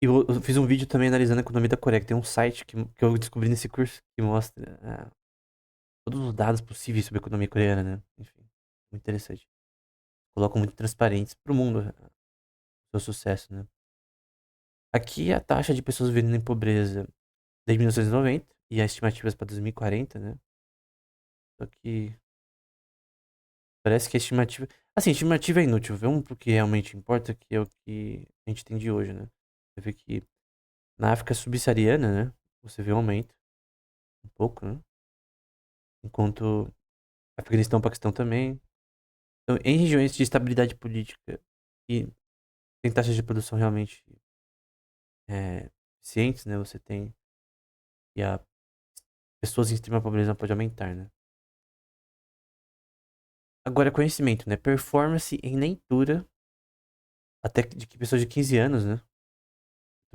E eu fiz um vídeo também analisando a economia da Coreia, que tem um site que eu descobri nesse curso que mostra todos os dados possíveis sobre a economia coreana, né? Enfim, muito interessante. Colocam muito transparentes para o mundo seu sucesso, né? Aqui a taxa de pessoas vivendo em pobreza desde 1990 e as estimativas para 2040, né? Só que parece que a estimativa. Assim, a estimativa é inútil. Vamos pro que realmente importa, que é o que a gente tem de hoje, né? Você vê que na África subsaariana, né? Você vê um aumento, um pouco, né? Enquanto Afeganistão e Paquistão também. Então, em regiões de estabilidade política e tem taxas de produção realmente eficientes, né? Você tem. E a pessoas em extrema pobreza pode aumentar, né? Agora, conhecimento, né? Performance em leitura, até de que pessoas de 15 anos, né?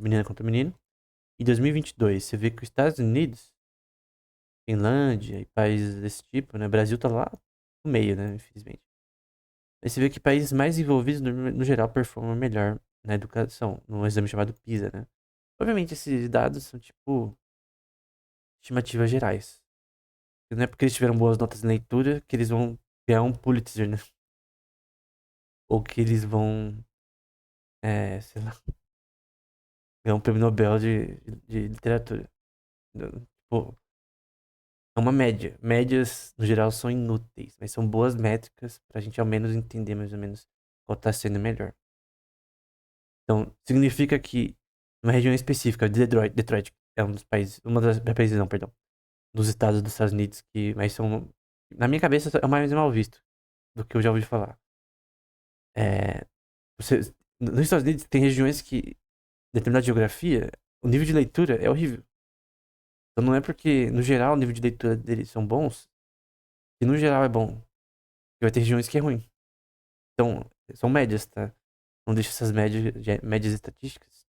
Menina contra menino. Em 2022, você vê que os Estados Unidos, Finlândia e países desse tipo, né? O Brasil tá lá no meio, né? Infelizmente. Aí você vê que países mais envolvidos, no geral, performam melhor na educação, num exame chamado PISA, né? Obviamente, esses dados são, tipo, estimativas gerais. Não é porque eles tiveram boas notas em leitura que eles vão ganhar um Pulitzer, né? Ou que eles vão, sei lá, ganhar um prêmio Nobel de literatura. Tipo, é uma média. Médias, no geral, são inúteis, mas são boas métricas pra gente ao menos entender mais ou menos qual tá sendo melhor. Então, significa que uma região específica, Detroit é um dos países, uma das países não, perdão, dos estados dos Estados Unidos que mais são, na minha cabeça, é o mais mal visto do que eu já ouvi falar. É, você, nos Estados Unidos tem regiões que, determinada geografia, o nível de leitura é horrível. Então não é porque, no geral, o nível de leitura deles são bons, que no geral é bom. E vai ter regiões que é ruim. Então, são médias, tá? Não deixa essas médias estatísticas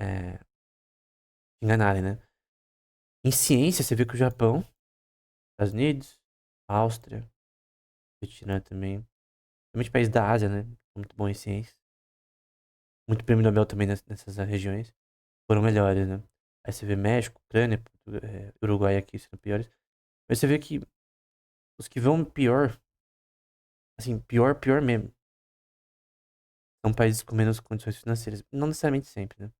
é, enganarem, né? Em ciência, você vê que o Japão, Estados Unidos, Áustria, Vietnã também, principalmente países da Ásia, né? Muito bom em ciência. Muito prêmio Nobel também nessas regiões. Foram melhores, né? Aí você vê México, Ucrânia, Uruguai aqui sendo piores. Mas você vê que os que vão pior, assim, pior, pior mesmo, são países com menos condições financeiras. Não necessariamente sempre, né?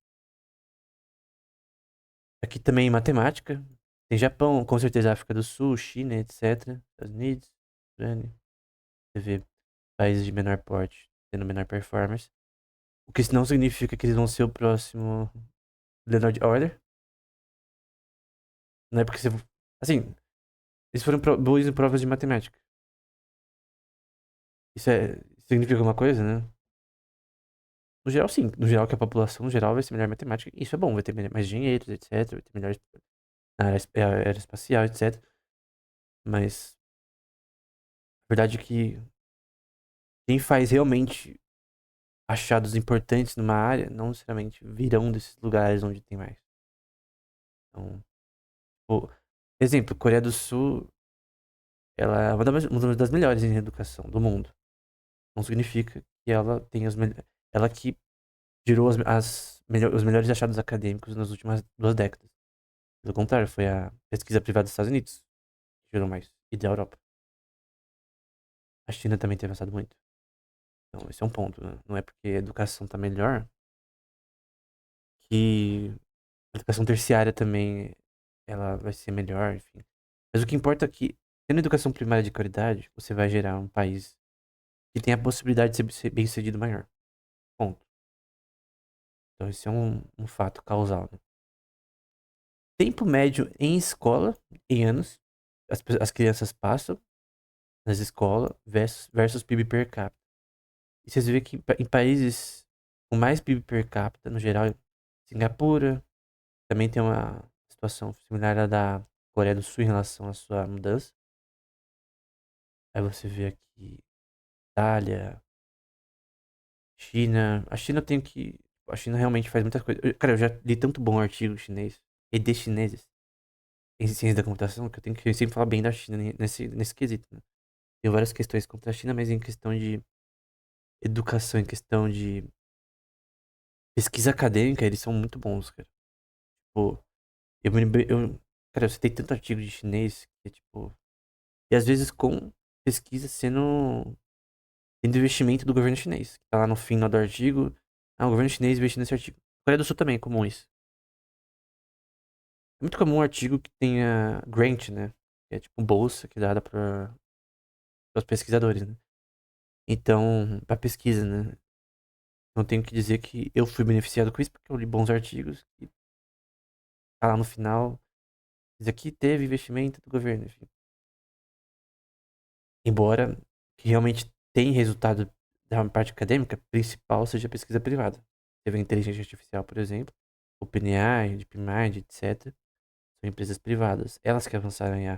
Aqui também matemática. Tem Japão, com certeza África do Sul, China, etc. Estados Unidos, Ucrânia. Você vê países de menor porte tendo menor performance. O que isso não significa que eles vão ser o próximo Leonard Euler. Não é porque você. Assim, eles foram bons em provas de matemática. Isso significa alguma coisa, né? No geral, sim. No geral, que a população, no geral, vai ser melhor em matemática. Isso é bom, vai ter mais dinheiro, etc. Vai ter melhor na área aeroespacial, etc. Mas a verdade é que quem faz realmente achados importantes numa área, não necessariamente virão desses lugares onde tem mais. Então, tipo, exemplo, Coreia do Sul, ela é uma das melhores em educação do mundo. Não significa que ela tenha ela que gerou os melhores achados acadêmicos nas últimas 2 décadas. Pelo contrário, foi a pesquisa privada dos Estados Unidos que gerou mais, e da Europa. A China também tem avançado muito. Então, esse é um ponto, né? Não é porque a educação tá melhor que a educação terciária também ela vai ser melhor, enfim. Mas o que importa é que, tendo educação primária de qualidade, você vai gerar um país que tem a possibilidade de ser bem-sucedido maior. Ponto. Então, esse é um fato causal, né? Tempo médio em escola, em anos, as crianças passam nas escolas versus PIB per capita. E vocês veem que em países com mais PIB per capita, no geral, Singapura também tem uma situação similar à da Coreia do Sul em relação à sua mudança. Aí você vê aqui Itália, China. A China tem que. A China realmente faz muitas coisas. Cara, eu já li tanto bom artigo chinês e de chineses em ciência da computação que eu tenho que sempre falar bem da China nesse quesito, né? Tem várias questões contra a China, mas em questão de educação, em questão de pesquisa acadêmica, eles são muito bons, cara. Tipo, eu me lembrei. Cara, eu citei tanto artigo de chinês que, tipo. E às vezes com pesquisa sendo tem do investimento do governo chinês, que tá lá no fim lá do artigo. Ah, o governo chinês investiu nesse artigo. Coreia do Sul também é comum isso. É muito comum um artigo que tenha grant, né? Que é tipo bolsa que é dada para os pesquisadores, né? Então, para pesquisa, né? Não tenho que dizer que eu fui beneficiado com isso, porque eu li bons artigos. E tá lá no final, diz aqui teve investimento do governo, enfim. Embora que realmente tem resultado da parte acadêmica principal seja a pesquisa privada. Teve a inteligência artificial, por exemplo, OpenAI, DeepMind, etc. São empresas privadas. Elas que avançaram em A.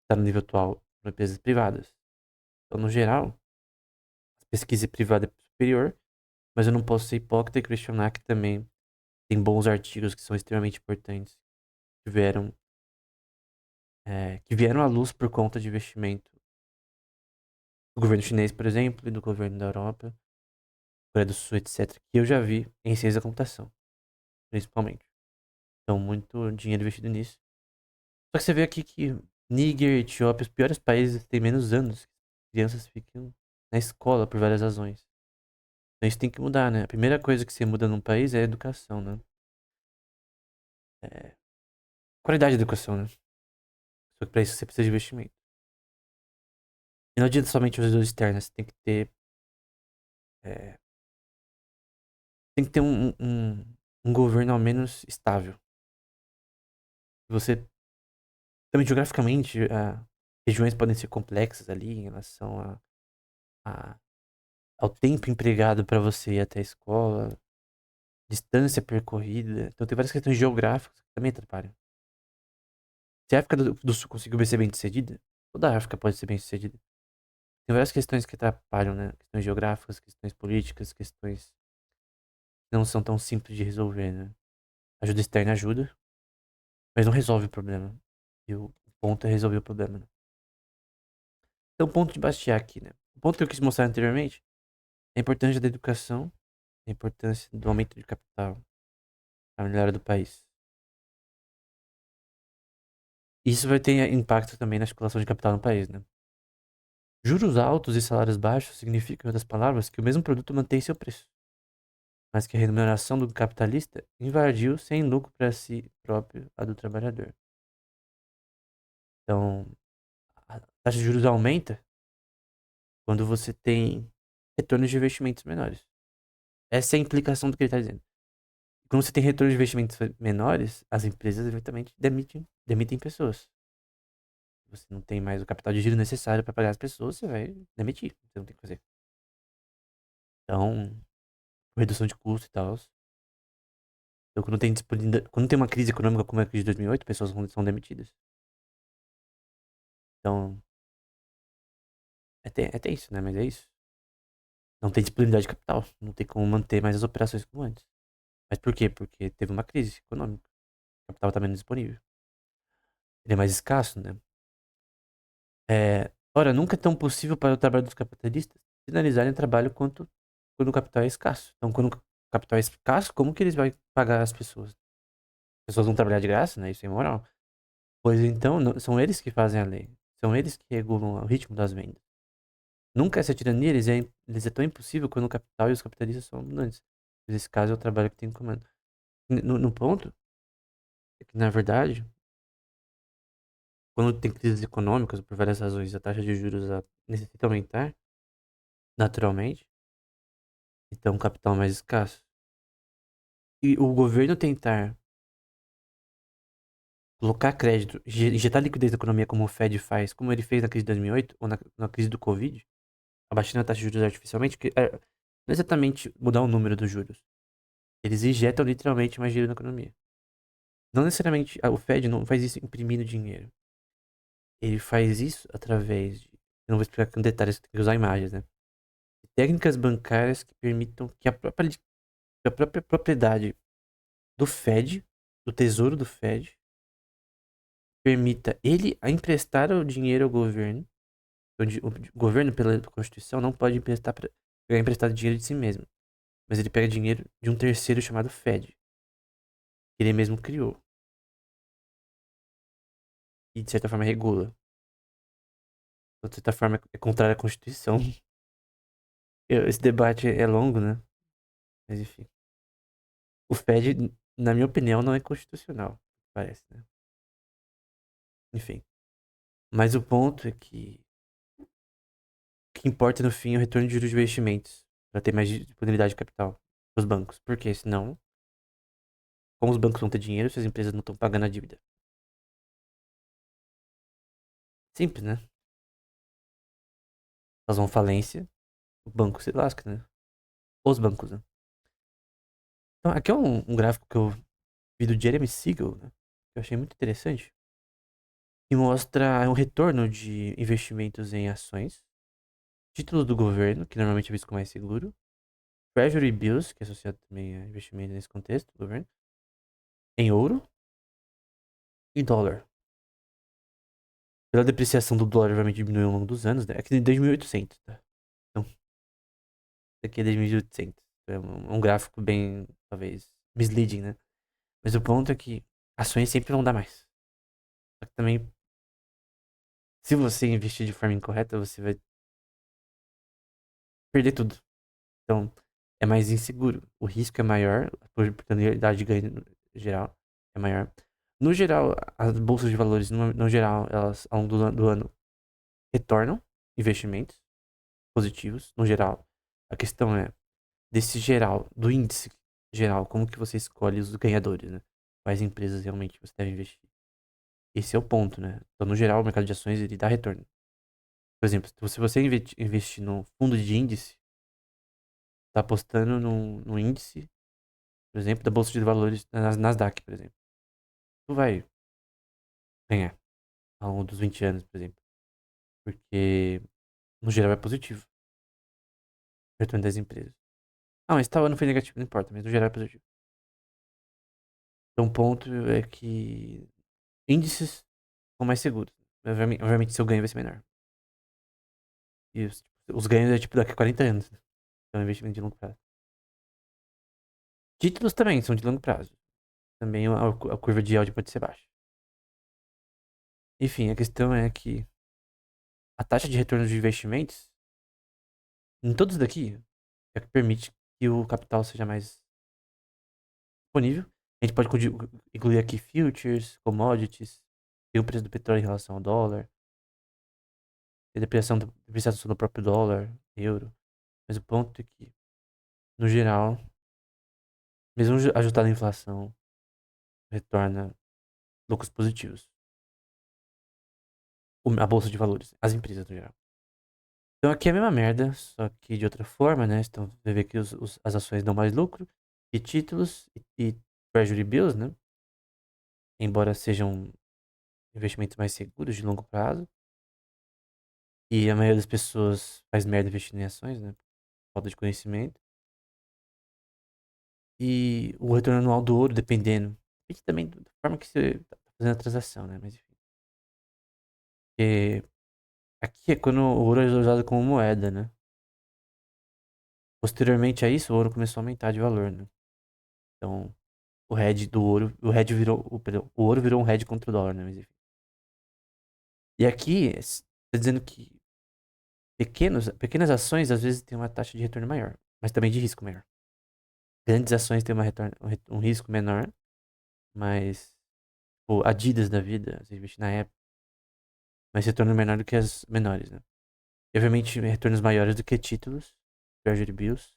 Está no nível atual, são empresas privadas. Então, no geral, a pesquisa privada é superior, mas eu não posso ser hipócrita e questionar que também tem bons artigos que são extremamente importantes, que vieram à luz por conta de investimento do governo chinês, por exemplo, e do governo da Europa, Coreia do Sul, etc., que eu já vi em ciência da computação, principalmente. Então, muito dinheiro investido nisso. Só que você vê aqui que Níger, Etiópia, os piores países têm menos anos. Crianças ficam na escola por várias razões. Então isso tem que mudar, né? A primeira coisa que você muda num país é a educação, né? É... Qualidade da educação, né? Só que pra isso você precisa de investimento. E não adianta somente os ajuda externa, você tem que ter. é, Tem que ter um governo ao menos estável. Você. Também geograficamente, regiões podem ser complexas ali em relação a- ao tempo empregado para você ir até a escola, distância percorrida. Então tem várias questões geográficas que também atrapalham. Se a África do Sul conseguiu ser bem-sucedida, toda a África pode ser bem-sucedida. Tem várias questões que atrapalham, né? Questões geográficas, questões políticas, questões que não são tão simples de resolver, né? Ajuda externa ajuda, mas não resolve o problema. E o ponto é resolver o problema, né? Então, o ponto de baixar aqui, né? O ponto que eu quis mostrar anteriormente é a importância da educação, a importância do aumento de capital para a melhora do país. Isso vai ter impacto também na circulação de capital no país, né? Juros altos e salários baixos significam, em outras palavras, que o mesmo produto mantém seu preço, mas que a remuneração do capitalista invadiu sem lucro para si próprio a do trabalhador. Então, a taxa de juros aumenta quando você tem retornos de investimentos menores. Essa é a implicação do que ele está dizendo. Quando você tem retornos de investimentos menores, as empresas eventualmente demitem pessoas. Você não tem mais o capital de giro necessário para pagar as pessoas, você vai demitir. Você não tem o que fazer. Então, redução de custo e tal. Então, quando tem uma crise econômica como a crise de 2008, pessoas são demitidas. Então, até isso, né? Mas é isso. Não tem disponibilidade de capital. Não tem como manter mais as operações como antes. Mas por quê? Porque teve uma crise econômica. O capital está menos disponível. Ele é mais escasso, né? Ora, nunca é tão possível para o trabalho dos capitalistas finalizarem o trabalho quando o capital é escasso. Então, quando o capital é escasso, como que eles vão pagar as pessoas? As pessoas vão trabalhar de graça, né? Isso é imoral. Pois então, são eles que fazem a lei. São eles que regulam o ritmo das vendas. Nunca essa tirania eles é tão impossível quando o capital e os capitalistas são abundantes. Nesse caso, é o trabalho que tem em comando. No ponto, é que, na verdade, quando tem crises econômicas, por várias razões, a taxa de juros necessita aumentar, naturalmente, então o capital é mais escasso. E o governo tentar colocar crédito, injetar liquidez na economia como o Fed faz, como ele fez na crise de 2008 ou na crise do Covid, abaixando a taxa de juros artificialmente, que não é exatamente mudar o número dos juros. Eles injetam literalmente mais dinheiro na economia. Não necessariamente o Fed não faz isso imprimindo dinheiro. Ele faz isso através de. Eu não vou explicar com detalhes, tem que usar imagens, né? Técnicas bancárias que permitam que a própria propriedade do Fed, do tesouro do Fed, permita ele a emprestar o dinheiro ao governo. O governo, pela Constituição, não pode pegar emprestado dinheiro de si mesmo. Mas ele pega dinheiro de um terceiro chamado Fed, que ele mesmo criou. E de certa forma regula. de certa forma, é contrário à Constituição. Esse debate é longo, né? Mas enfim. O Fed, na minha opinião, não é constitucional, parece, né? Enfim. Mas o ponto é que o que importa no fim é o retorno de juros de investimentos, para ter mais disponibilidade de capital para os bancos. Porque senão, como os bancos vão ter dinheiro se as empresas não estão pagando a dívida? Simples, né? Elas vão falência, o banco se lasca, né? Os bancos, né? Então, aqui é um gráfico que eu vi do Jeremy Siegel, né? Que eu achei muito interessante. Que mostra um retorno de investimentos em ações, títulos do governo, que normalmente é visto como mais seguro, Treasury Bills, que é associado também a investimento nesse contexto do governo, em ouro e dólar. Pela depreciação do dólar, obviamente diminuiu ao longo dos anos, né? É que desde 1800, tá? Então, isso aqui é desde 1800. É um gráfico bem, talvez, misleading, né? Mas o ponto é que ações sempre vão dar mais. Só que também, se você investir de forma incorreta, você vai perder tudo. Então, é mais inseguro. O risco é maior, a probabilidade de ganho geral é maior. No geral, as bolsas de valores, no geral, elas ao longo do ano retornam investimentos positivos, no geral. A questão é, desse geral, do índice geral, como que você escolhe os ganhadores, né? Quais empresas realmente você deve investir. Esse é o ponto, né? Então, no geral, o mercado de ações, ele dá retorno. Por exemplo, se você investir num fundo de índice, tá apostando no índice, por exemplo, da Bolsa de Valores, Nasdaq, por exemplo. Tu vai ganhar ao longo dos 20 anos, por exemplo. Porque, no geral, é positivo o retorno das empresas. Ah, mas tal ano foi negativo, não importa, mas no geral é positivo. Então, o ponto é que índices são mais seguros. Obviamente, seu ganho vai ser menor. E os ganhos é tipo daqui a 40 anos, né? Então, é um investimento de longo prazo. Títulos também são de longo prazo. Também a curva de yield pode ser baixa. Enfim, a questão é que a taxa de retorno de investimentos, em todos daqui, é o que permite que o capital seja mais disponível. A gente pode incluir aqui futures, commodities, tem o preço do petróleo em relação ao dólar, tem a depreciação do próprio dólar, euro. Mas o ponto é que, no geral, mesmo ajustado à inflação, retorna lucros positivos. A bolsa de valores, as empresas no geral. Então aqui é a mesma merda, só que de outra forma, né? Então você vê que as ações dão mais lucro, e títulos e Treasury Bills, né? Embora sejam investimentos mais seguros de longo prazo. E a maioria das pessoas faz merda investindo em ações, né? Falta de conhecimento. E o retorno anual do ouro, dependendo. Depende também da forma que você tá fazendo a transação, né? Mas enfim. Porque aqui é quando o ouro é usado como moeda, né? Posteriormente a isso, o ouro começou a aumentar de valor, né? Então, o hedge do ouro, o hedge virou, perdão, o ouro virou um hedge contra o dólar, né? Mas enfim. E aqui, tá dizendo que pequenas ações às vezes têm uma taxa de retorno maior, mas também de risco maior. Grandes ações têm um risco menor, mas tipo, Adidas da vida, você investir na Apple, mas retorno menor do que as menores, né? E, obviamente, retornos maiores do que títulos, Treasury Bills,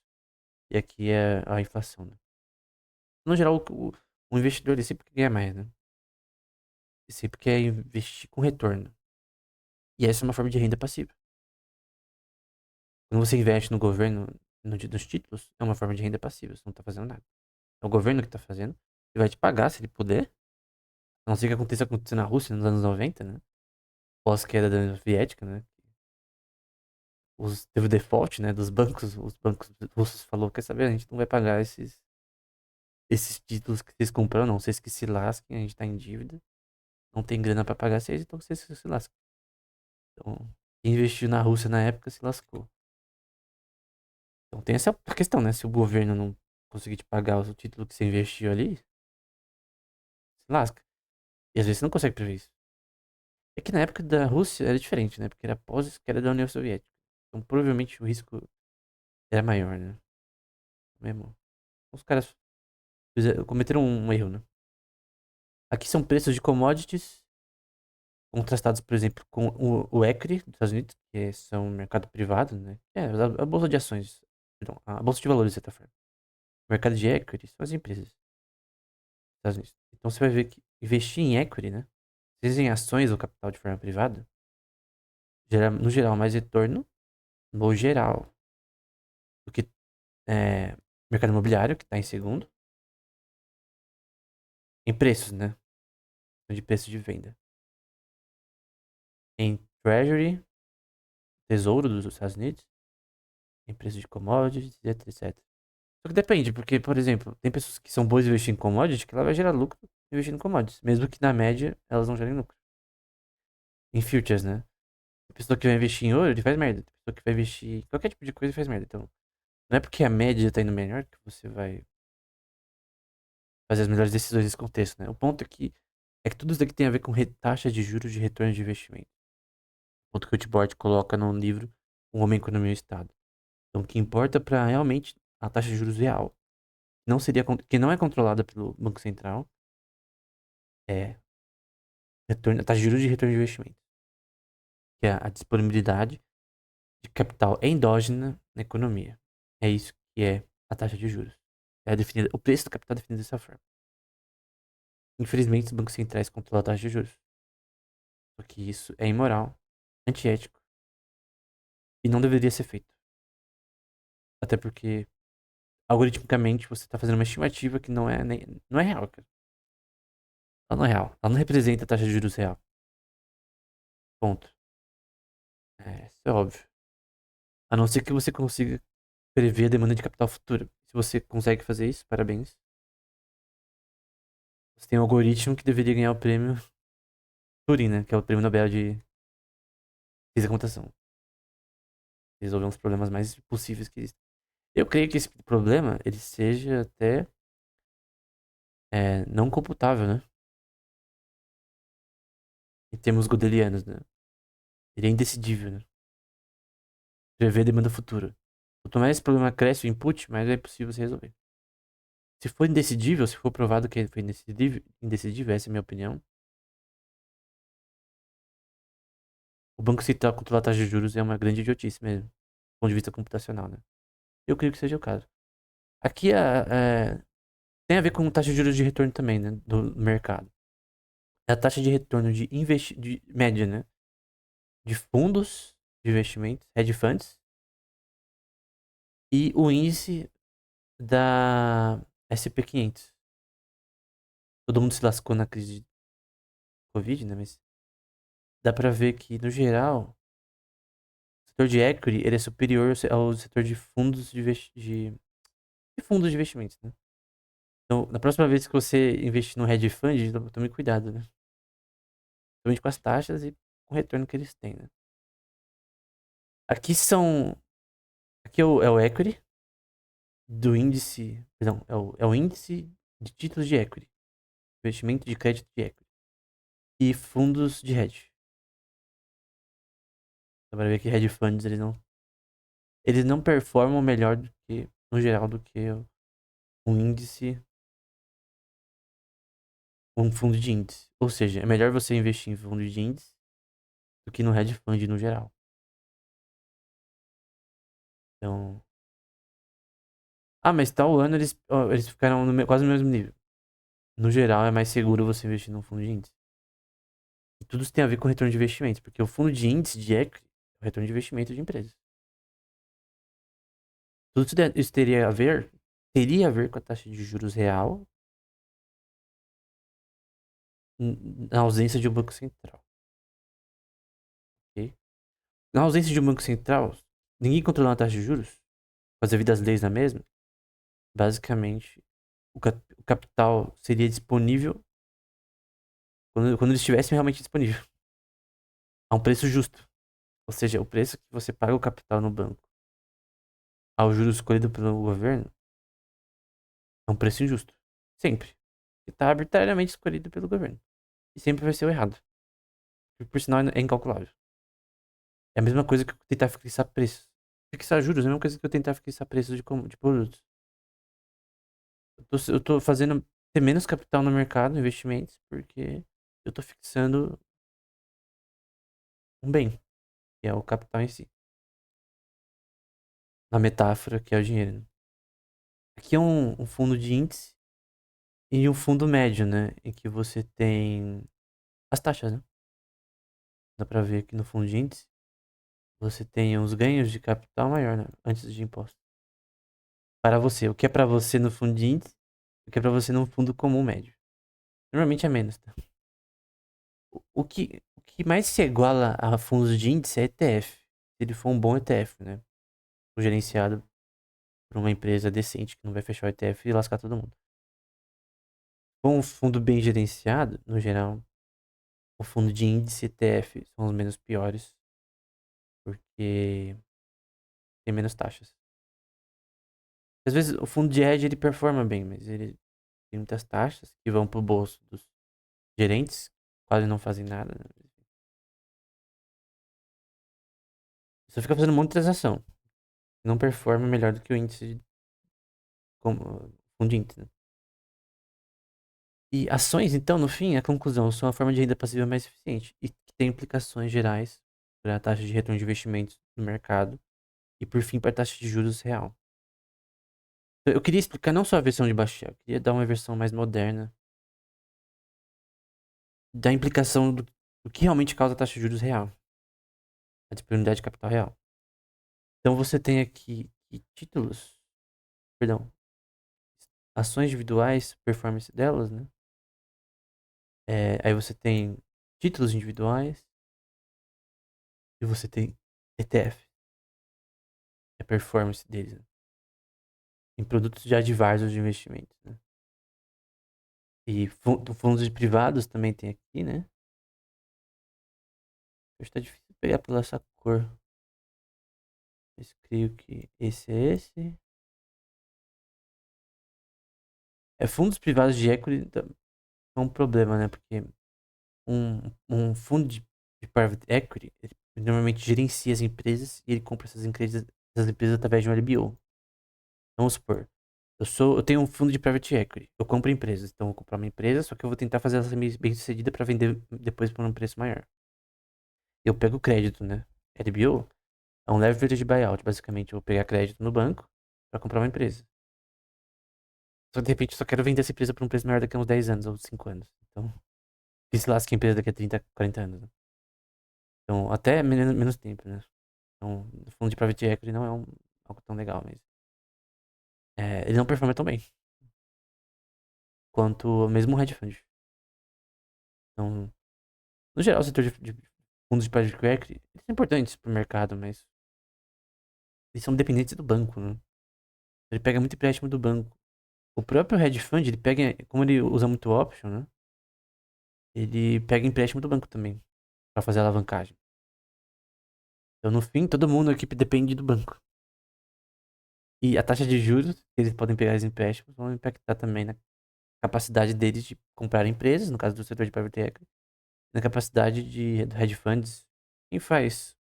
e aqui é a inflação, né? No geral, o investidor ele sempre quer ganhar mais, né? Ele sempre quer investir com retorno. E essa é uma forma de renda passiva. Quando você investe no governo, nos títulos, é uma forma de renda passiva, você não tá fazendo nada. É o governo que tá fazendo, ele vai te pagar se ele puder. A não ser que aconteça na Rússia nos anos 90, né? Pós-queda da União Soviética, né? Teve o default, né, dos bancos, os bancos russos falou, quer saber, a gente não vai pagar esses títulos que vocês compraram, não, vocês que se lasquem, a gente tá em dívida, não tem grana pra pagar vocês, então vocês se lascam. Então, quem investiu na Rússia na época se lascou. Então tem essa questão, né, se o governo não conseguir te pagar o título que você investiu ali, se lasca. E às vezes você não consegue prever isso. É que na época da Rússia era diferente, né? Porque era pós que era da União Soviética. Então provavelmente o risco era maior, né? Mesmo. Os caras cometeram um erro, né? Aqui são preços de commodities contrastados, por exemplo, com o equity dos Estados Unidos, são mercado privado, né? É, a bolsa de ações, perdão, a bolsa de valores, de certa forma. O mercado de equity são as empresas dos Estados Unidos. Então você vai ver que investir em equity, né? Seja em ações ou capital de forma privada, gera, no geral, mais retorno, no geral, do que mercado imobiliário, que está em segundo, em preços, né? De preço de venda. Em Treasury, Tesouro dos Estados Unidos, em preço de commodities, etc, etc. Só que depende, porque, por exemplo, tem pessoas que são boas de investir em commodities que ela vai gerar lucro investindo em commodities, mesmo que na média elas não gerem lucro. Em futures, né? A pessoa que vai investir em ouro, ele faz merda. A pessoa que vai investir em qualquer tipo de coisa, ele faz merda. Então, não é porque a média tá indo melhor que você vai fazer as melhores decisões nesse contexto, né? O ponto é que tudo isso daqui tem a ver com taxa de juros de retorno de investimento. O ponto que o Tibort coloca no livro O Homem, Economia e o Estado. Então, o que importa para realmente a taxa de juros real, que não é controlada pelo Banco Central, é a taxa de juros de retorno de investimento, que é a disponibilidade de capital endógena na economia. É isso que é a taxa de juros. O preço do capital é definido dessa forma. Infelizmente, os bancos centrais controlam a taxa de juros. Porque isso é imoral, antiético e não deveria ser feito. Até porque, algoritmicamente, você está fazendo uma estimativa que não é real, cara. Ela não é real. Ela não representa a taxa de juros real. Ponto. Isso é óbvio. A não ser que você consiga prever a demanda de capital futura. Se você consegue fazer isso, parabéns. Você tem um algoritmo que deveria ganhar o prêmio Turing, né? Que é o prêmio Nobel de Física e Computação. Resolver uns problemas mais possíveis que existem. Eu creio que esse problema, ele seja até não computável, né? Em termos godelianos, né? Ele é indecidível, né? Prever a demanda futura. Quanto mais esse problema cresce o input, mais é impossível você resolver. Se for indecidível, se for provado que ele foi indecidível, essa é a minha opinião, o Banco Central controlar a taxa de juros é uma grande idiotice mesmo, do ponto de vista computacional, né? Eu creio que seja o caso. Aqui tem a ver com taxa de juros de retorno também, né? Do mercado. É a taxa de retorno de média, né? De fundos de investimentos, hedge funds, e o índice da SP500. Todo mundo se lascou na crise de Covid, né? Mas dá pra ver que, no geral, o setor de equity ele é superior ao setor de fundos de fundos de investimentos, né? Então, na próxima vez que você investir no hedge fund, tome cuidado, né? Principalmente com as taxas e com o retorno que eles têm, né? Aqui são. Aqui é o equity do índice. Perdão, é o índice de títulos de equity. Investimento de crédito de equity. E fundos de hedge. Dá pra ver que hedge funds eles não performam melhor do que, no geral, do que um índice, um fundo de índice. Ou seja, é melhor você investir em fundo de índice do que no hedge fund no geral. Então. Ah, mas tal ano eles ficaram quase no mesmo nível. No geral, é mais seguro você investir num fundo de índice. E tudo isso tem a ver com retorno de investimento, porque o fundo de índice de equity é o retorno de investimento de empresas. Tudo isso teria a ver com a taxa de juros real na ausência de um banco central. Ok? Na ausência de um banco central, ninguém controlando a taxa de juros, fazer vida das leis na mesma, basicamente o capital seria disponível quando ele estivesse realmente disponível, a um preço justo. Ou seja, o preço que você paga o capital no banco ao juro escolhido pelo governo é um preço injusto. Sempre. Está arbitrariamente escolhido pelo governo. E sempre vai ser o errado. por sinal é incalculável. É a mesma coisa que eu tentar fixar preços. Fixar juros é a mesma coisa que eu tentar fixar preços de produtos. Eu tô fazendo ter menos capital no mercado, investimentos, porque eu tô fixando um bem, que é o capital em si. Na metáfora, que é o dinheiro, né? Aqui é um fundo de índice e um fundo médio, né? Em que você tem as taxas, né? Dá pra ver aqui no fundo de índice. Você tem os ganhos de capital maior, né? Antes de imposto. Para você. O que é pra você no fundo de índice, o que é pra você no fundo comum médio. Normalmente é menos, tá? O que mais se iguala a fundos de índice é ETF. Se ele for um bom ETF, né? Gerenciado por uma empresa decente que não vai fechar o ETF e lascar todo mundo. Com um fundo bem gerenciado, no geral, o fundo de índice ETF são os menos piores, porque tem menos taxas. Às vezes o fundo de hedge ele performa bem, mas ele tem muitas taxas que vão pro bolso dos gerentes, quase não fazem nada, né? Só fica fazendo um monte de transação. Não performa melhor do que o índice como fundo de índice, né? E ações, então, no fim, a conclusão, são a forma de renda passiva mais eficiente e que tem implicações gerais para a taxa de retorno de investimentos no mercado e, por fim, para a taxa de juros real. Eu queria explicar não só a versão de Bashar, eu queria dar uma versão mais moderna da implicação do que realmente causa a taxa de juros real, a disponibilidade de capital real. Então você tem aqui títulos, perdão, ações individuais, performance delas, né? Aí você tem títulos individuais e você tem ETF, a performance deles, né? Em produtos já diversos de investimento, né? E fundos privados também tem aqui, né? Hoje tá difícil pegar pela essa cor. Mas creio que esse é esse. Fundos privados de equity é um problema, né? Porque um fundo de private equity, ele normalmente gerencia as empresas e ele compra essas empresas através de um LBO. Vamos supor, eu tenho um fundo de private equity, eu compro empresas, então eu vou comprar uma empresa, só que eu vou tentar fazer ela bem sucedida para vender depois por um preço maior. Eu pego crédito, né? LBO é um leverage buyout, basicamente. Eu vou pegar crédito no banco para comprar uma empresa. Só que de repente eu só quero vender essa empresa por um preço maior daqui a uns 10 anos ou 5 anos. Então, que se lasque a empresa daqui a 30, 40 anos, né? Então, até menos tempo, né? Então, o fundo de private equity não é algo tão legal mesmo. Ele não performa tão bem quanto mesmo o hedge fund. Então, no geral, o setor de fundos de private equity, eles são importantes pro mercado, mas eles são dependentes do banco, né? Ele pega muito empréstimo do banco. O próprio hedge fund, ele pega, como ele usa muito option, né? Ele pega empréstimo do banco também, pra fazer alavancagem. Então, no fim, todo mundo aqui depende do banco. E a taxa de juros que eles podem pegar os empréstimos vão impactar também na capacidade deles de comprar empresas, no caso do setor de private equity, na capacidade de do hedge funds. Quem faz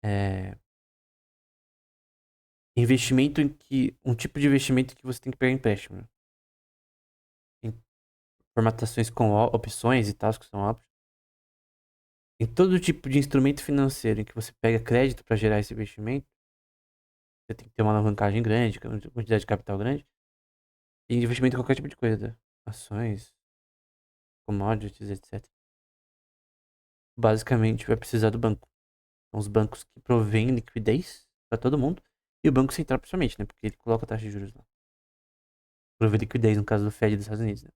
é, investimento um tipo de investimento que você tem que pegar empréstimo, né? Em formatações com opções e tal, que são options. Em todo tipo de instrumento financeiro em que você pega crédito para gerar esse investimento, você tem que ter uma alavancagem grande, quantidade de capital grande, e investimento em qualquer tipo de coisa, ações, commodities, etc. Basicamente vai precisar do banco. São os bancos que provêm liquidez para todo mundo, e o Banco Central principalmente, né? Porque ele coloca a taxa de juros lá. Prover liquidez, no caso do Fed dos Estados Unidos, né?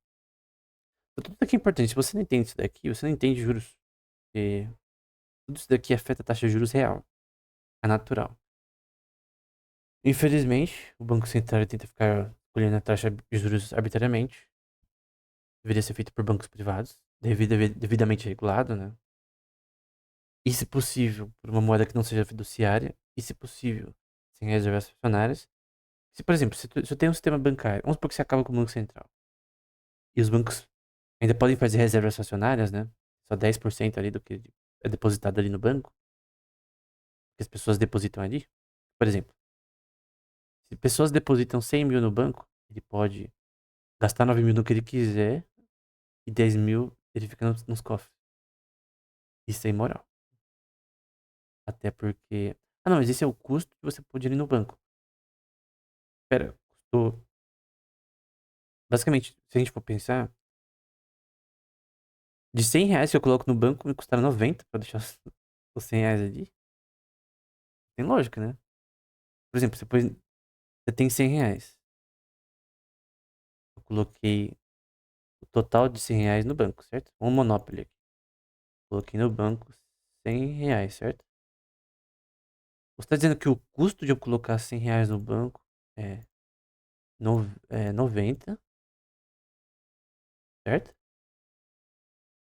Então, tudo aqui é importante. Se você não entende isso daqui, você não entende juros. Porque tudo isso daqui afeta a taxa de juros real. É natural. Infelizmente, o Banco Central tenta ficar escolhendo a taxa de juros arbitrariamente. Deveria ser feito por bancos privados, devidamente regulado, né? E, se possível, por uma moeda que não seja fiduciária. E, se possível, sem reservas acionárias. Se, por exemplo, se eu tenho um sistema bancário, vamos supor que você acaba com o Banco Central. E os bancos ainda podem fazer reservas acionárias, né? só 10% ali do que é depositado ali no banco, que as pessoas depositam ali. Por exemplo, se pessoas depositam 100 mil no banco, ele pode gastar 9 mil no que ele quiser e 10 mil ele fica nos cofres. Isso é imoral. Até porque. Ah, não, mas esse é o custo que você pode ir no banco. Pera, custou. Basicamente, se a gente for pensar, de 100 reais que eu coloco no banco, me custaram 90 pra deixar os 100 reais ali. Tem lógica, né? Por exemplo, você tem 100 reais. Eu coloquei o total de 100 reais no banco, certo? Um Monopoly aqui. Coloquei no banco 100 reais, certo? Você está dizendo que o custo de eu colocar 100 reais no banco é, é 90, certo?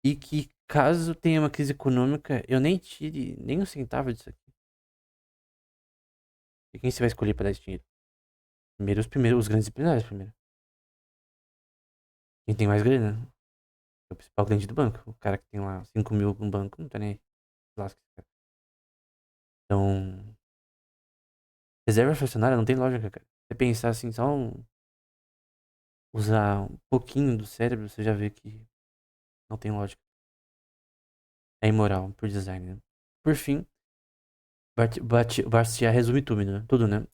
E que caso tenha uma crise econômica, eu nem tire nem um centavo disso aqui. E quem você vai escolher para dar esse dinheiro? Primeiro, os grandes empresários primeiro. Quem tem mais grana? É o principal cliente do banco. O cara que tem lá 5 mil no banco, não tá nem aí. Lasca esse cara. Então, reserva fracionária não tem lógica, cara. Você pensar assim, usar um pouquinho do cérebro, você já vê que não tem lógica. É imoral por design, né? Por fim, Bastiat resume tudo, né? Tudo, né?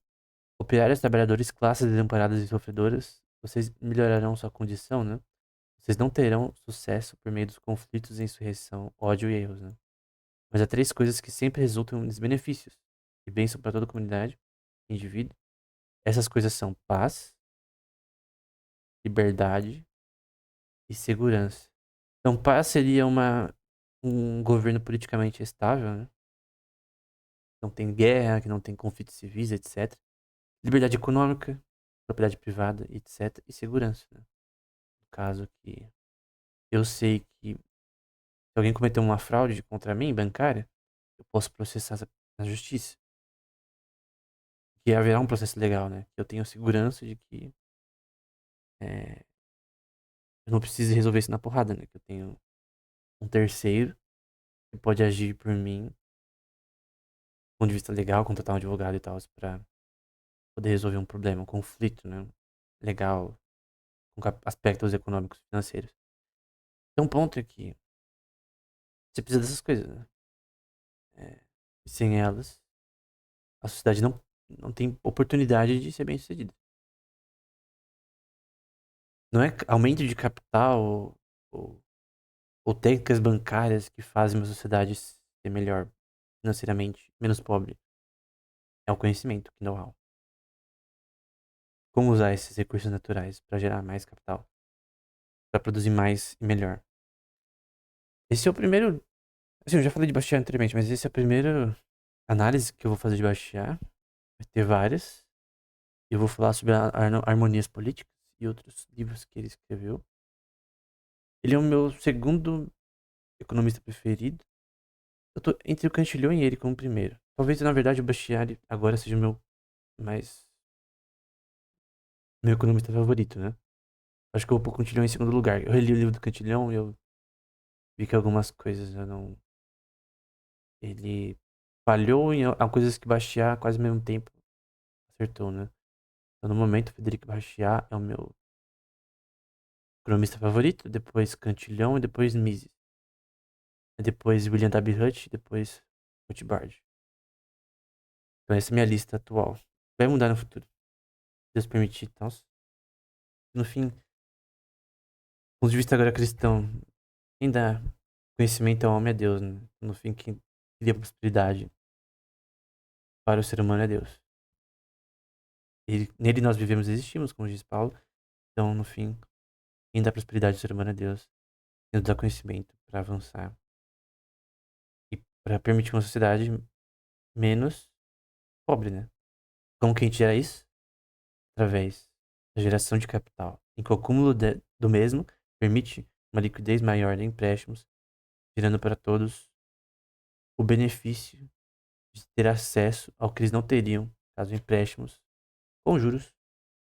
Operários, trabalhadores, classes desamparadas e sofredoras, vocês melhorarão sua condição, né? Vocês não terão sucesso por meio dos conflitos, insurreição, ódio e erros, né? Mas há três coisas que sempre resultam em benefícios e bênção para toda a comunidade, indivíduo. Essas coisas são paz, liberdade e segurança. Então, paz seria um governo politicamente estável, né? Não tem guerra, que não tem conflitos civis, etc. Liberdade econômica, propriedade privada, etc. E segurança, né? No caso que eu sei que se alguém cometeu uma fraude contra mim, bancária, eu posso processar na justiça. Que haverá um processo legal, né? Eu tenho segurança de que é, eu não preciso resolver isso na porrada, né? Que eu tenho um terceiro que pode agir por mim, do ponto de vista legal, contratar um advogado e tal, pra poder resolver um problema, um conflito, né? Legal, com aspectos econômicos e financeiros. Então, um ponto é que você precisa dessas coisas, né? É, sem elas, a sociedade não tem oportunidade de ser bem sucedida. Não é aumento de capital ou, ou técnicas bancárias que fazem uma sociedade ser melhor financeiramente, menos pobre. É o conhecimento, o know-how. Como usar esses recursos naturais para gerar mais capital, para produzir mais e melhor. Esse é o primeiro. Assim, eu já falei de Bastiat anteriormente, mas esse é a primeira análise que eu vou fazer de Bastiat. Vai ter várias. Eu vou falar sobre harmonias políticas e outros livros que ele escreveu. Ele é o meu segundo economista preferido. Eu tô entre o Cantillon e ele como primeiro. Talvez, na verdade, o Bastiat agora seja o mais, meu economista favorito, né? Acho que eu vou pôr o Cantillon em segundo lugar. Eu reli o livro do Cantillon e eu vi que algumas coisas eu não. Ele falhou em coisas que Bastiat quase ao mesmo tempo acertou, né? Então, no momento, Frederic Bastiat é o meu economista favorito, depois Cantillon e depois Mises. Depois William W. Hutt, depois Rothbard. Então essa é a minha lista atual. Vai mudar no futuro. Se Deus permitir, então. No fim, do ponto de vista agora cristão, quem dá conhecimento ao homem é Deus, né? No fim, quem cria prosperidade para o ser humano é Deus. Nele nós vivemos e existimos, como diz Paulo. Então, no fim, quem dá prosperidade ao ser humano é Deus. Quem nos dá conhecimento para avançar e para permitir uma sociedade menos pobre, né? Como que a gente gera isso? Através da geração de capital, em que o acúmulo do mesmo permite uma liquidez maior de empréstimos, gerando para todos o benefício de ter acesso ao que eles não teriam caso empréstimos com juros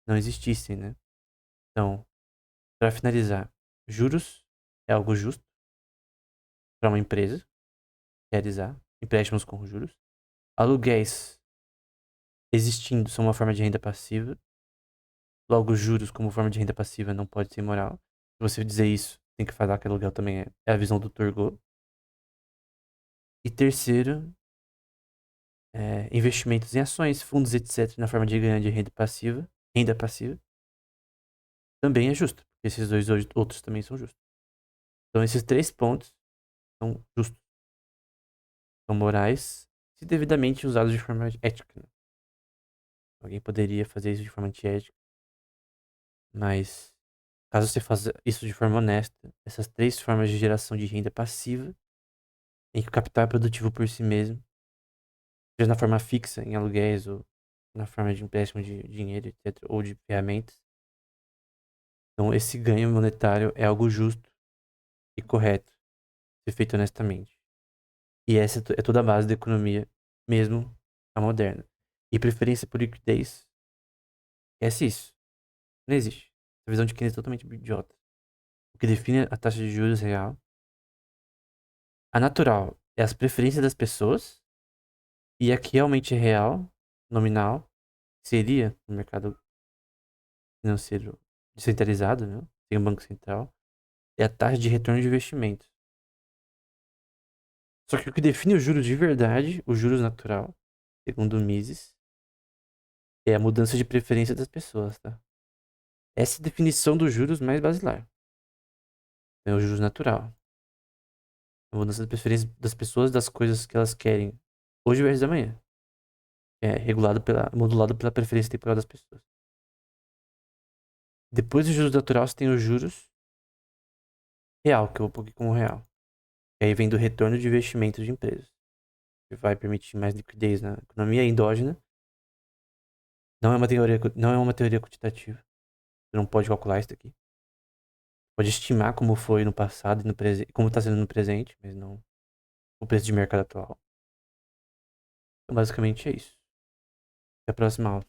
não existissem, né? Então, para finalizar, juros é algo justo, para uma empresa realizar empréstimos com juros. Aluguéis existindo são uma forma de renda passiva. Logo, juros como forma de renda passiva não pode ser imoral. Se você dizer isso, tem que falar que aluguel também é a visão do Turgot. E terceiro, investimentos em ações, fundos, etc., na forma de ganho de renda passiva, também é justo, porque esses dois outros também são justos. Então, esses três pontos são justos, são morais, se devidamente usados de forma ética, né? Alguém poderia fazer isso de forma antiética, mas caso você faça isso de forma honesta, essas três formas de geração de renda passiva, em que o capital é produtivo por si mesmo, seja na forma fixa, em aluguéis, ou na forma de empréstimo de dinheiro, etc., ou de ferramentas. Então, esse ganho monetário é algo justo e correto, ser feito honestamente. E essa é toda a base da economia, mesmo a moderna. E preferência por liquidez, esquece isso. Não existe. A visão de quem é totalmente idiota. O que define a taxa de juros real, a natural, é as preferências das pessoas, e a que realmente é real, nominal, seria no mercado financeiro descentralizado, né? Tem um banco central, é a taxa de retorno de investimento. Só que o que define os juros de verdade, os juros natural, segundo o Mises, é a mudança de preferência das pessoas, tá? Essa é a definição dos juros mais basilar. É o juros natural. A mudança de preferência das pessoas, das coisas que elas querem hoje versus amanhã. É modulado pela preferência temporal das pessoas. Depois dos juros natural, você tem os juros real, que eu vou pôr aqui como real. E aí vem do retorno de investimento de empresas, que vai permitir mais liquidez na economia endógena. Não é uma teoria quantitativa. Você não pode calcular isso aqui. Pode estimar como foi no passado e no presente, como está sendo no presente, mas não o preço de mercado atual. Então, basicamente é isso. Até a próxima aula.